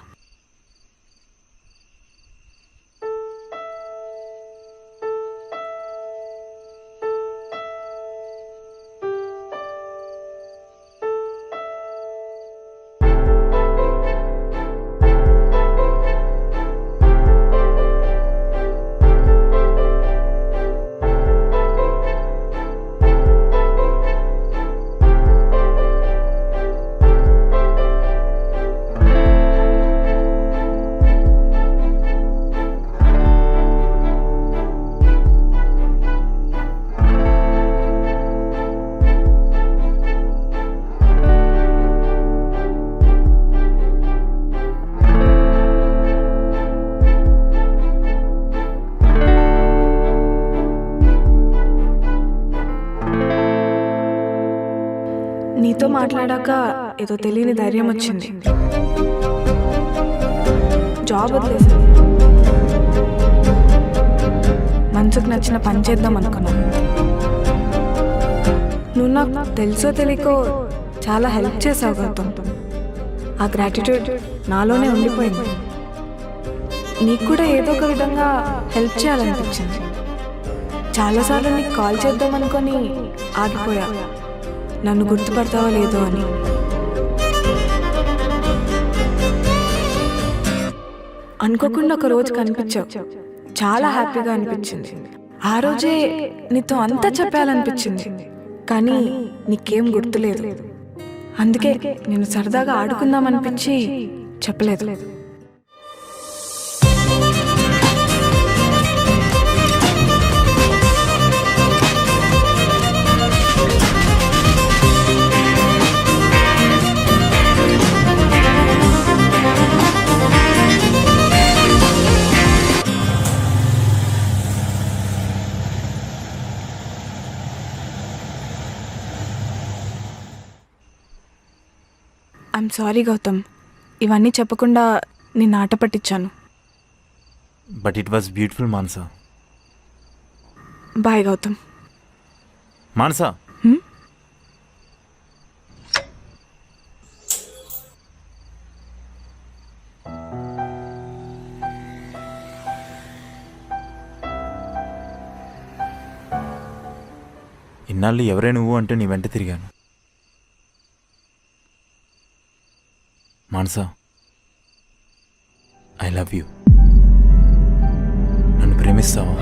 నీతో మాట్లాడాక ఏదో తెలియని ధైర్యం వచ్చింది. జాబ్ వదిలేసాను. మనసుకు నచ్చిన పని చేద్దాం అనుకున్నాను. నువ్వు నాకు తెలుసో తెలియకో చాలా హెల్ప్ చేసావు గౌతమ్. ఆ గ్రాటిట్యూడ్ నాలోనే ఉండిపోయింది. నీకు కూడా ఏదో ఒక విధంగా హెల్ప్ చేయాలనిపించింది. చాలాసార్లు నీకు కాల్ చేద్దాం అనుకొని ఆగిపోయా, నన్ను గుర్తుపడతావో లేదో అని. అనుకోకుండా ఒక రోజు కనిపించావు. చాలా హ్యాపీగా అనిపించింది. ఆ రోజే నీతో అంతా చెప్పాలనిపించింది, కానీ నీకేం గుర్తులేదు. అందుకే నేను సరదాగా ఆడుకుందామనిపించి చెప్పలేదు. ఐఎమ్ సారీ గౌతమ్, ఇవన్నీ చెప్పకుండా నేను ఆట పట్టించాను. But it was beautiful Manasa. Bye Gautam. Manasa, ఇన్నాళ్ళు ఎవరే నువ్వు అంటే నీ వెంట తిరిగాను. Manasa, I love you. నన్ను ప్రేమిస్తావా?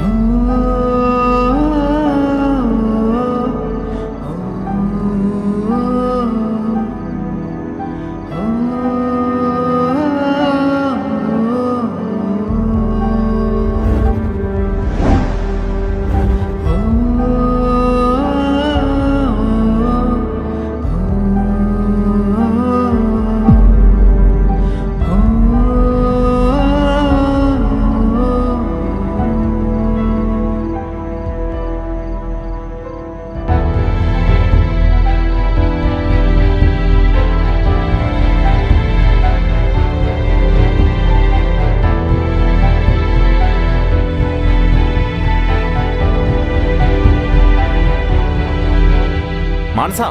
మానస,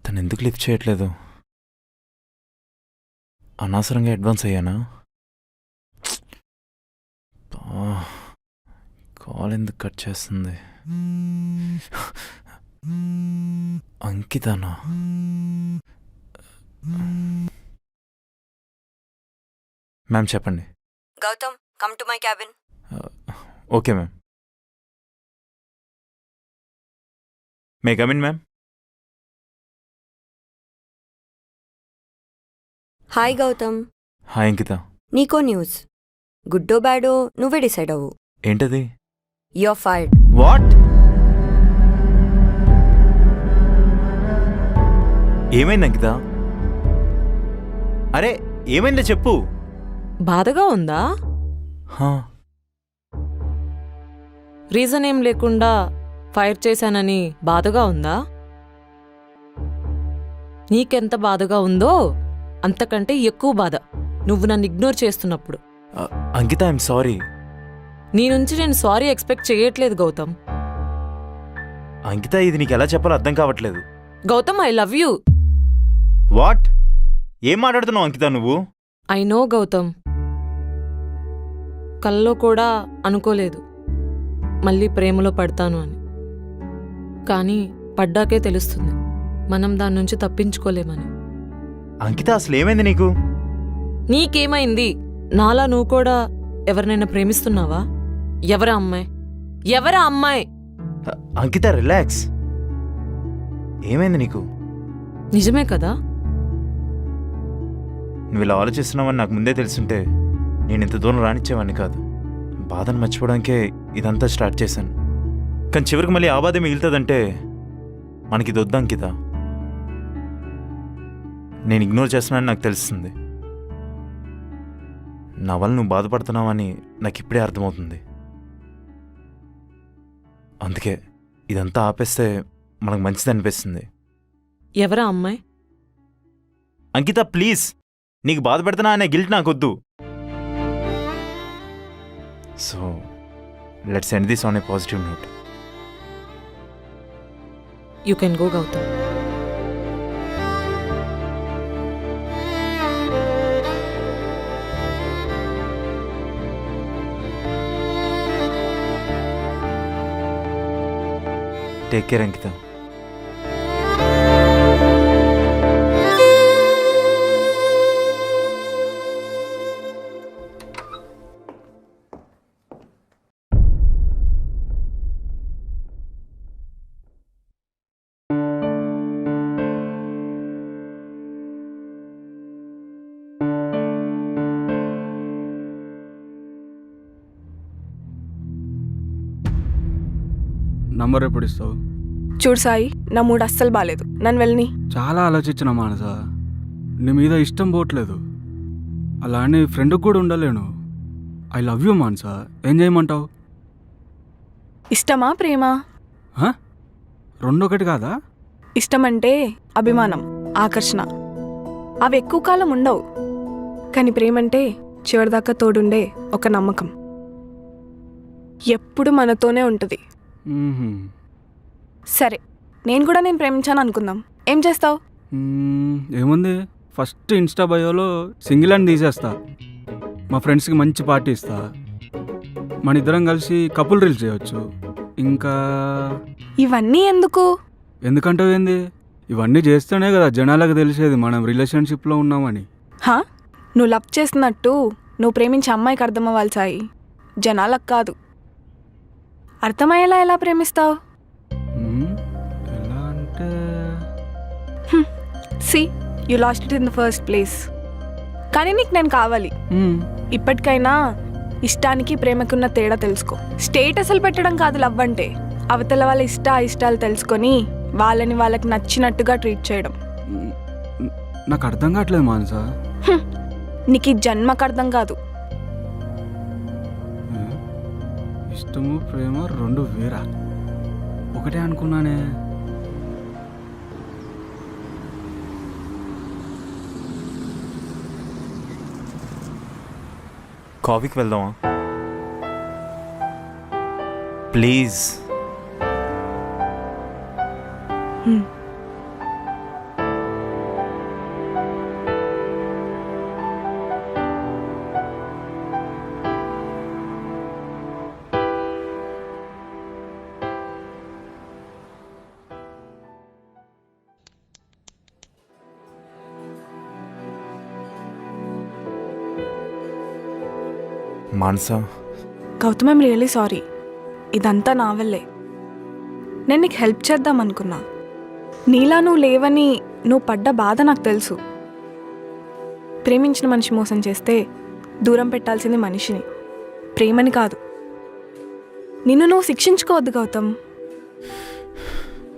తను ఎందుకు లిఫ్ట్ చేయట్లేదు? అనవసరంగా అడ్వాన్స్ అయ్యానా? కాల్ ఎందుకు కట్ చేస్తుంది? అంకితనా? మ్యామ్ చెప్పండి. Gautam, come to my cabin. Okay ma'am. May come in ma'am. Hi Gautam. Hi Ankita. నీకో న్యూస్. గుడ్డో బ్యాడో నువ్వే డిసైడ్ అవ్వు. ఏంటది? You're fired. వాట్? ఏమైంది అంకిత? అరే ఏమైందో చెప్పు. బాధగా ఉందా? హా, రీజన్ ఏం లేకుండా ఫైర్ చేశానని బాధగా ఉందా? నీకెంత బాధగా ఉందో అంతకంటే ఎక్కువ బాధ నువ్వు నన్ను ఇగ్నోర్ చేస్తున్నప్పుడు. అంకిత ఐఎమ్ సారీ. నీ నుంచి నేను సారీ ఎక్స్పెక్ట్ చేయట్లేదు గౌతమ్. అంకిత ఇది నీకు ఎలా చెప్పాలో అర్థం కావట్లేదు. Gautam, I love you. What? ఏం మాట్లాడుతున్నావు అంకిత నువ్వు? I know Gautam. కల్లో కూడా అనుకోలేదు మళ్ళీ ప్రేమలో పడతాను అని. కానీ పడ్డాకే తెలుస్తుంది మనం దాని నుంచి తప్పించుకోలేమని. అంకిత అసలు ఏమైంది నీకు? నీకేమైంది? నాలా నువ్వు కూడా ఎవరినైనా ప్రేమిస్తున్నావా? ఎవరా అమ్మాయి? ఎవరా అమ్మాయి? అంకిత రిలాక్స్. ఏమైంది నీకు? నిజమే కదా? నువ్వు ఇలా ఆలోచిస్తున్నావని నాకు ముందే తెలుసుంటే నేను ఇంత దూరం రానిచ్చేవాడిని కాదు. బాధను మర్చిపోవడానికే ఇదంతా స్టార్ట్ చేశాను. కానీ చివరికి మళ్ళీ ఆ బాధ మిగులుతుందంటే మనకి ఇది వద్దు అంకిత. నేను ఇగ్నోర్ చేస్తున్నానని నాకు తెలుస్తుంది. నా వల్ల నువ్వు బాధపడుతున్నావని నాకు ఇప్పుడే అర్థమవుతుంది. అందుకే ఇదంతా ఆపేస్తే మనకు మంచిది అనిపిస్తుంది. ఎవరా అమ్మాయి? అంకిత ప్లీజ్, నీకు బాధ పెడుతున్నా అనే గిల్ట్ నాకొద్దు. So let's end this on a positive note. You can go Gautam. Take care Ankita. Number ఎప్పుడు ఇస్తావు? చూడు సాయి, నా మూడు అస్సలు బాగాలేదు, నన్ను వెళ్ళని. చాలా ఆలోచించిన మానస, నీ మీద ఇష్టం పోవట్లేదు. అలా అని ఫ్రెండ్కి కూడా ఉండలేను. ఐ లవ్ యూ మానస. ఏం చేయమంటావు? ఇష్టమా ప్రేమ? రెండొకటి కాదా? ఇష్టం అంటే అభిమానం, ఆకర్షణ, అవి ఎక్కువ కాలం ఉండవు. కానీ ప్రేమ అంటే చివరిదాకా తోడుండే ఒక నమ్మకం, ఎప్పుడు మనతోనే ఉంటుంది. సరే, నేను కూడా నేను ప్రేమించాను అనుకుందాం, ఏం చేస్తావు? ఏముంది, ఫస్ట్ ఇన్స్టా బయోలో సింగిల్ అని తీసేస్తా, మా ఫ్రెండ్స్కి మంచి పార్టీ ఇస్తా, మన ఇద్దరం కలిసి కపుల్ రీల్స్ చేయొచ్చు. ఇంకా ఇవన్నీ ఎందుకు? ఎందుకంటే ఏంది, ఇవన్నీ చేస్తేనే కదా జనాలకు తెలిసేది మనం రిలేషన్షిప్లో ఉన్నామని. నువ్వు లవ్ చేస్తున్నట్టు నువ్వు ప్రేమించే అమ్మాయికి అర్థమవ్వాలి సాయి, జనాలకు కాదు. అర్థమయ్యేలా ఎలా ప్రేమిస్తావు? ఎలా అంటే C you lost it in the first place. కానీ నీకు నేను కావాలి. ఇప్పటికైనా ఇష్టానికి ప్రేమకున్న తేడా తెలుసుకో. స్టేటస్లు పెట్టడం కాదు లవ్ అంటే, అవతల వాళ్ళ ఇష్టాలు తెలుసుకొని వాళ్ళని వాళ్ళకి నచ్చినట్టుగా ట్రీట్ చేయడం. నాకు అర్థం కావట్లేదు మానస. నీకు ఈ జన్మకు అర్థం కాదు. ఇష్టము ప్రేమ రెండు వేరా? ఒకటే అనుకున్నానే. కాఫీకి వెళ్దామా please? Manasa, Gautam, I'm really sorry. ఇదంతా నా వల్లే. నేను నీకు హెల్ప్ చేద్దాం అనుకున్నా. నీలా నువ్వు లేవని నువ్వు పడ్డ బాధ నాకు తెలుసు. ప్రేమించిన మనిషి మోసం చేస్తే దూరం పెట్టాల్సింది మనిషిని, ప్రేమని కాదు. నిన్ను నువ్వు శిక్షించుకోవద్దు గౌతమ్.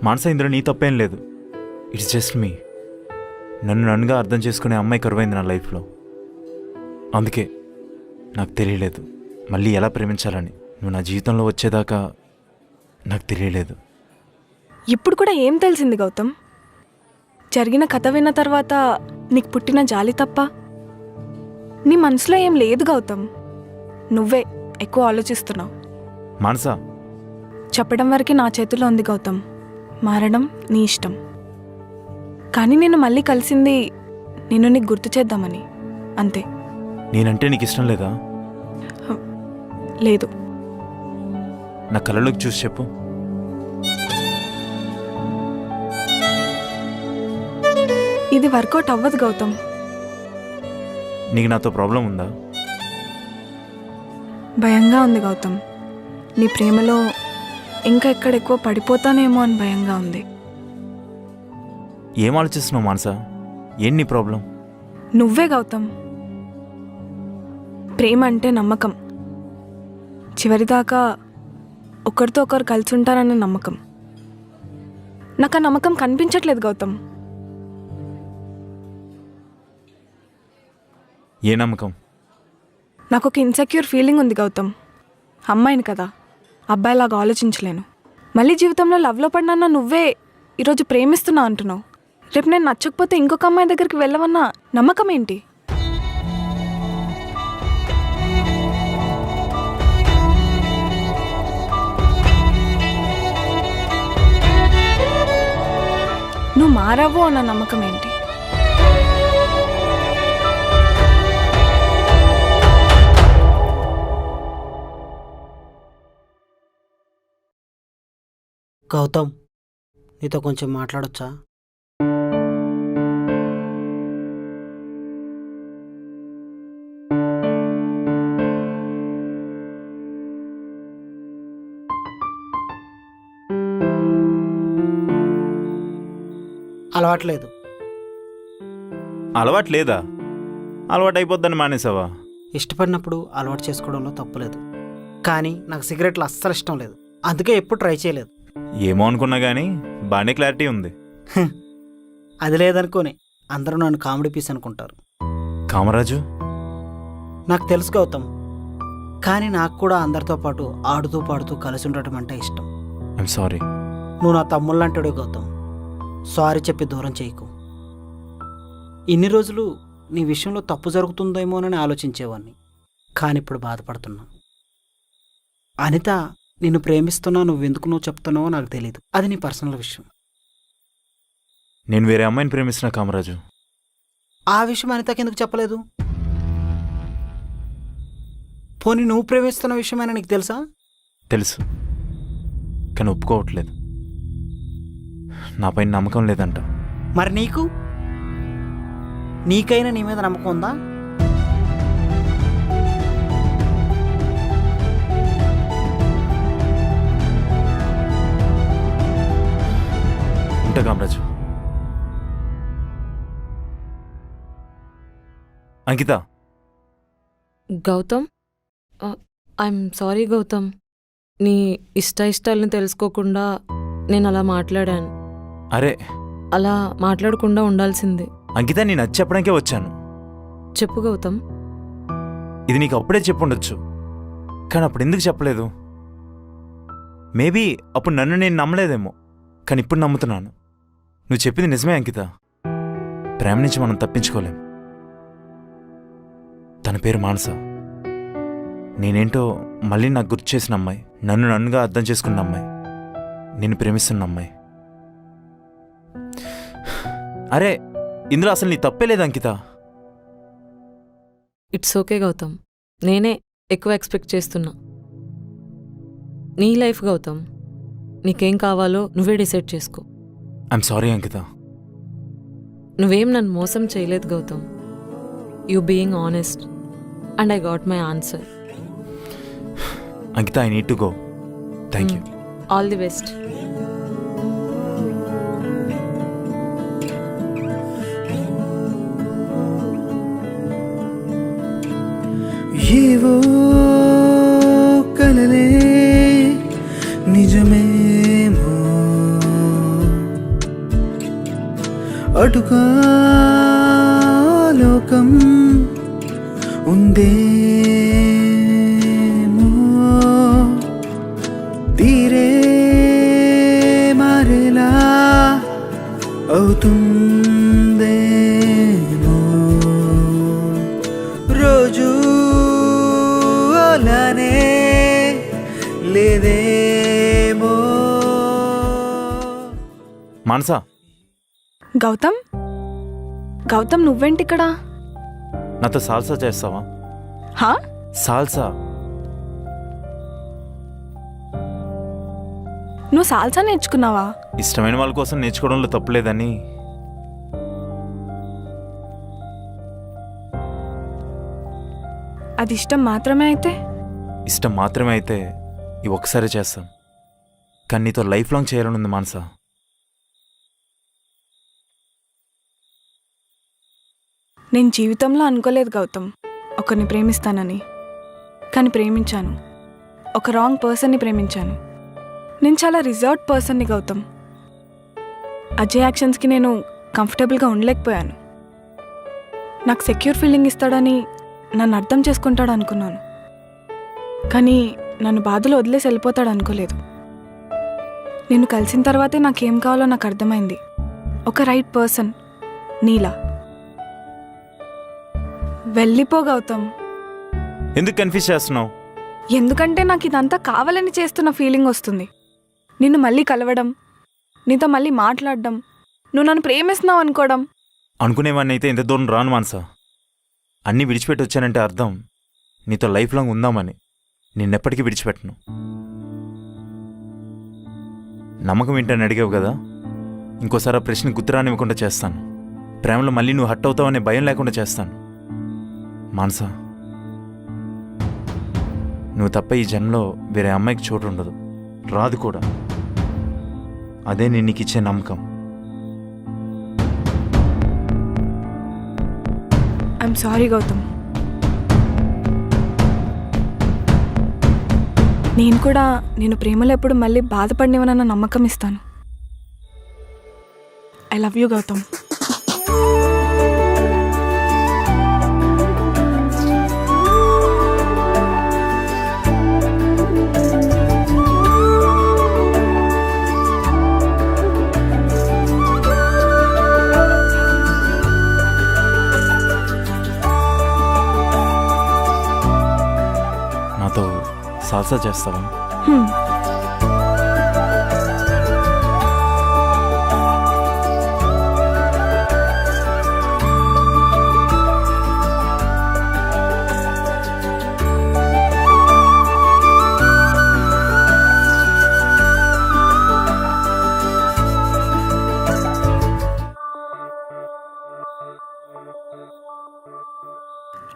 మానస, ఇందులో నీ తప్పేం లేదు. ఇట్స్ జస్ట్ మీ. నన్నుగా అర్థం చేసుకునే అమ్మాయి కరువైంది నా లైఫ్లో. అందుకే నాకు తెలియలేదు మళ్ళీ ఎలా ప్రేమించాలని. నువ్వు నా జీవితంలో వచ్చేదాకా నాకు తెలియలేదు. ఇప్పుడు కూడా ఏం తెలిసింది గౌతమ్? జరిగిన కథ విన్న తర్వాత నీకు పుట్టిన జాలి తప్ప నీ మనసులో ఏం లేదు గౌతమ్. నువ్వే ఎక్కువ ఆలోచిస్తున్నావు. మానస, చెప్పడం వరకు నా చేతిలో ఉంది గౌతమ్, మారడం నీ ఇష్టం. కానీ నేను మళ్ళీ కలిసింది నిన్ను నీకు గుర్తు చేద్దామని, అంతే. నేనంటే నీకు ఇష్టం లేదా? లేదు. నా కళ్ళలోకి చూసి చెప్పు. ఇది వర్కౌట్ అవ్వదు గౌతమ్. నీకు నాతో ప్రాబ్లం ఉందా? భయంగా ఉంది గౌతమ్. నీ ప్రేమలో ఇంకా ఎక్కడెక్కువ పడిపోతానేమో అని భయంగా ఉంది. ఏం ఆలోచిస్తున్నావు మానస? ఏం నీ ప్రాబ్లం? నువ్వే గౌతమ్. ప్రేమ అంటే నమ్మకం, చివరిదాకా ఒకరితో ఒకరు కలిసి ఉంటారనే నమ్మకం. నాకు ఆ నమ్మకం కనిపించట్లేదు గౌతమ్. ఏ నమ్మకం? నాకు ఒక ఇన్సెక్యూర్ ఫీలింగ్ ఉంది గౌతమ్. అమ్మాయిని కదా, అబ్బాయిలాగా ఆలోచించలేను. మళ్ళీ జీవితంలో లవ్లో పడినా నువ్వే ఈరోజు ప్రేమిస్తున్నా అంటున్నావు. రేపు నేను నచ్చకపోతే ఇంకొక అమ్మాయి దగ్గరికి వెళ్ళవన్న నమ్మకం ఏంటి? నువ్వు మారవు అన్న నమ్మకం ఏంటి? గౌతమ్, నీతో కొంచెం మాట్లాడొచ్చా? అలవాట్లేదు. అలవాటు లేదా? అలవాటు అయిపోద్దని మానేసావా? ఇష్టపడినప్పుడు అలవాటు చేసుకోవడంలో తప్పులేదు, కానీ నాకు సిగరెట్లు అస్సలు ఇష్టం లేదు. అందుకే ఎప్పుడు ట్రై చేయలేదు. ఏమో అనుకున్నా కానీ బాగానే క్లారిటీ ఉంది. అది లేదనుకోని అందరూ నన్ను కామెడీ పీస్ అనుకుంటారు. కామరాజు, నాకు తెలుసు గౌతమ్, కానీ నాకు కూడా అందరితో పాటు ఆడుతూ పాడుతూ కలిసి ఉండటం అంటే ఇష్టం. I'm sorry. నువ్వు నా తమ్ముళ్ళంటాడు గౌతమ్. సారీ చెప్పి దూరం చేయకు. ఇన్ని రోజులు నీ విషయంలో తప్పు జరుగుతుందేమోనని ఆలోచించేవాడిని, కానీ ఇప్పుడు బాధపడుతున్నా. అనిత నిన్ను ప్రేమిస్తున్నా, నువ్వెందుకు నువ్వు చెప్తున్నావో నాకు తెలీదు. అది నీ పర్సనల్ విషయం. నేను వేరే అమ్మాయిని ప్రేమిస్తున్నా కామరాజు. ఆ విషయం అనితకి ఎందుకు చెప్పలేదు? పోనీ నువ్వు ప్రేమిస్తున్న విషయమైనా నీకు తెలుసా? తెలుసు, కానీ ఒప్పుకోవట్లేదు. నాపైన నమ్మకం లేదంట. మరి నీకైనా నీ మీద నమ్మకం ఉందా? ఉంటా కామరాజు. అంకిత. Gautam, I'm sorry Gautam. నీ ఇష్టాలను తెలుసుకోకుండా నేను అలా మాట్లాడాను. అరే, అలా మాట్లాడకుండా ఉండాల్సిందే. అంకిత, నేను అది చెప్పడానికే వచ్చాను. చెప్పు గౌతమ్. ఇది నీకు అప్పుడే చెప్పుండొచ్చు, కానీ అప్పుడు ఎందుకు చెప్పలేదు? మేబీ అప్పుడు నన్ను నేను నమ్మలేదేమో, కానీ ఇప్పుడు నమ్ముతున్నాను. నువ్వు చెప్పింది నిజమే అంకిత. ప్రేమ నుంచి మనం తప్పించుకోలేం. తన పేరు మానస. నేనేంటో మళ్ళీ నాకు గుర్తు చేసిన అమ్మాయి, నన్నుగా అర్థం చేసుకున్న అమ్మాయి, నేను ప్రేమిస్తున్న అమ్మాయి. అరే, ఇందులో అసలు నీ తప్పే లేదు అంకిత. It's okay Gautam. నేనే ఎక్కువ ఎక్స్పెక్ట్ చేస్తున్నా. నీ లైఫ్ గౌతమ్, నీకేం కావాలో నువ్వే డిసైడ్ చేసుకో. I'm sorry Ankita. నువ్వేం నన్ను మోసం చేయలేదు Gautam. You being honest and I got my answer. Ankita, I need to go. Thank you. All the best. ఏవో కలలే నిజమేమో అటుగా లోకం ఉందేమో తీరే మారేలా అవుతుందేమో రోజు అలానే లేదేమో. మానసా, గౌతమ్ గౌతమ్ నువ్వేంటి ఇక్కడ? నాతో సాల్సా చేస్తావా? హా? సాల్సా. నువ్వు సాల్సా నేర్చుకున్నావా? ఇష్టమైన వాళ్ళ కోసం నేర్చుకోవడంలో తప్పులేదని. అది ఇష్టం మాత్రమే అయితే? ఇష్టం మాత్రమే అయితే ఇవి ఒకసారి చేస్తాను, కానీ నీతో లైఫ్ లాంగ్ చేయాలని ఉంది మానసా. నేను జీవితంలో అనుకోలేదు గౌతమ్ ఒకరిని ప్రేమిస్తానని. కానీ ప్రేమించాను. ఒక రాంగ్ పర్సన్ని ప్రేమించాను. నేను చాలా రిజర్వ్డ్ పర్సన్ని గౌతమ్. అజయ్ యాక్షన్స్కి నేను కంఫర్టబుల్గా ఉండలేకపోయాను. నాకు సెక్యూర్ ఫీలింగ్ ఇస్తాడని, నన్ను అర్థం చేసుకుంటాడు అనుకున్నాను. కానీ నన్ను బాధలో వదిలేసి వెళ్ళిపోతాడు అనుకోలేదు. నిన్ను కలిసిన తర్వాతే నాకేం కావాలో నాకు అర్థమైంది. ఒక రైట్ పర్సన్ నీలా. వెళ్ళిపో గౌతమ్. ఎందుకు కన్ఫ్యూజ్ చేస్తున్నావు? ఎందుకంటే నాకు ఇదంతా కావాలని చేస్తున్న ఫీలింగ్ వస్తుంది. నిన్ను మళ్ళీ కలవడం, నీతో మళ్ళీ మాట్లాడడం, నువ్వు నన్ను ప్రేమిస్తున్నావు అనుకోవడం. అనుకునేవాడిని అయితే ఇంత దూరం రాను మానసా. అన్నీ విడిచిపెట్టి వచ్చానంటే అర్థం నీతో లైఫ్ లాంగ్ ఉందామని. నిన్నెప్పటికీ విడిచిపెట్టను. నమ్మకం ఏంటని అడిగావు కదా, ఇంకోసారి ఆ ప్రశ్న గుర్తురానివ్వకుండా చేస్తాను. ప్రేమలో మళ్ళీ నువ్వు హట్ అవుతావనే భయం లేకుండా చేస్తాను. మానసా, నువ్వు తప్ప ఈ జన్మలో వేరే అమ్మాయికి చోటు ఉండదు, రాదు కూడా. అదే నేను నీకు ఇచ్చే నమ్మకం. I'm sorry Gautam. నేను కూడా నేను ప్రేమలో ఎప్పుడు మళ్ళీ బాధపడినవనన్న నమ్మకం ఇస్తాను. I love you Gautam. నాతో సాల్సా చేస్తావా?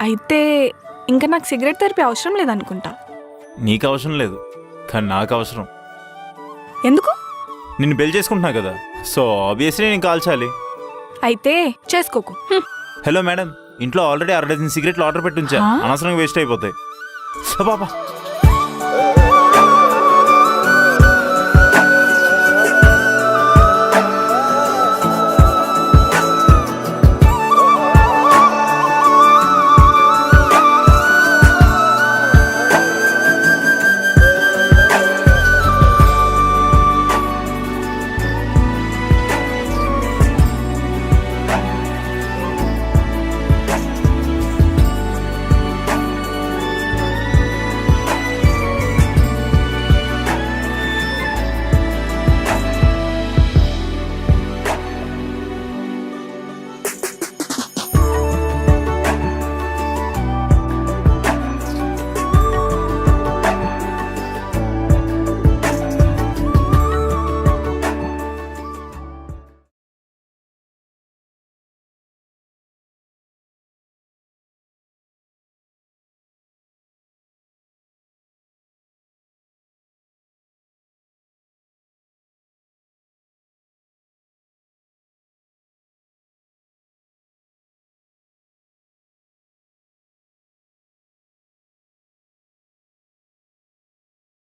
అయితే ఇంకా నాకు సిగరెట్ థెరపీ అవసరం లేదనుకుంటా. నీకు అవసరం లేదు, కానీ నాకు అవసరం. ఎందుకు? నిన్ను పెళ్లి చేసుకుంటున్నా కదా, సో ఆబ్వియస్లీ నేను కాల్చాలి. అయితే చేసుకోకు. హలో మేడం, ఇంట్లో ఆల్రెడీ 60 సిగరెట్లు ఆర్డర్ పెట్టి ఉంచా. హా? అనవసరంగా వేస్ట్ అయిపోతాయి. బాబా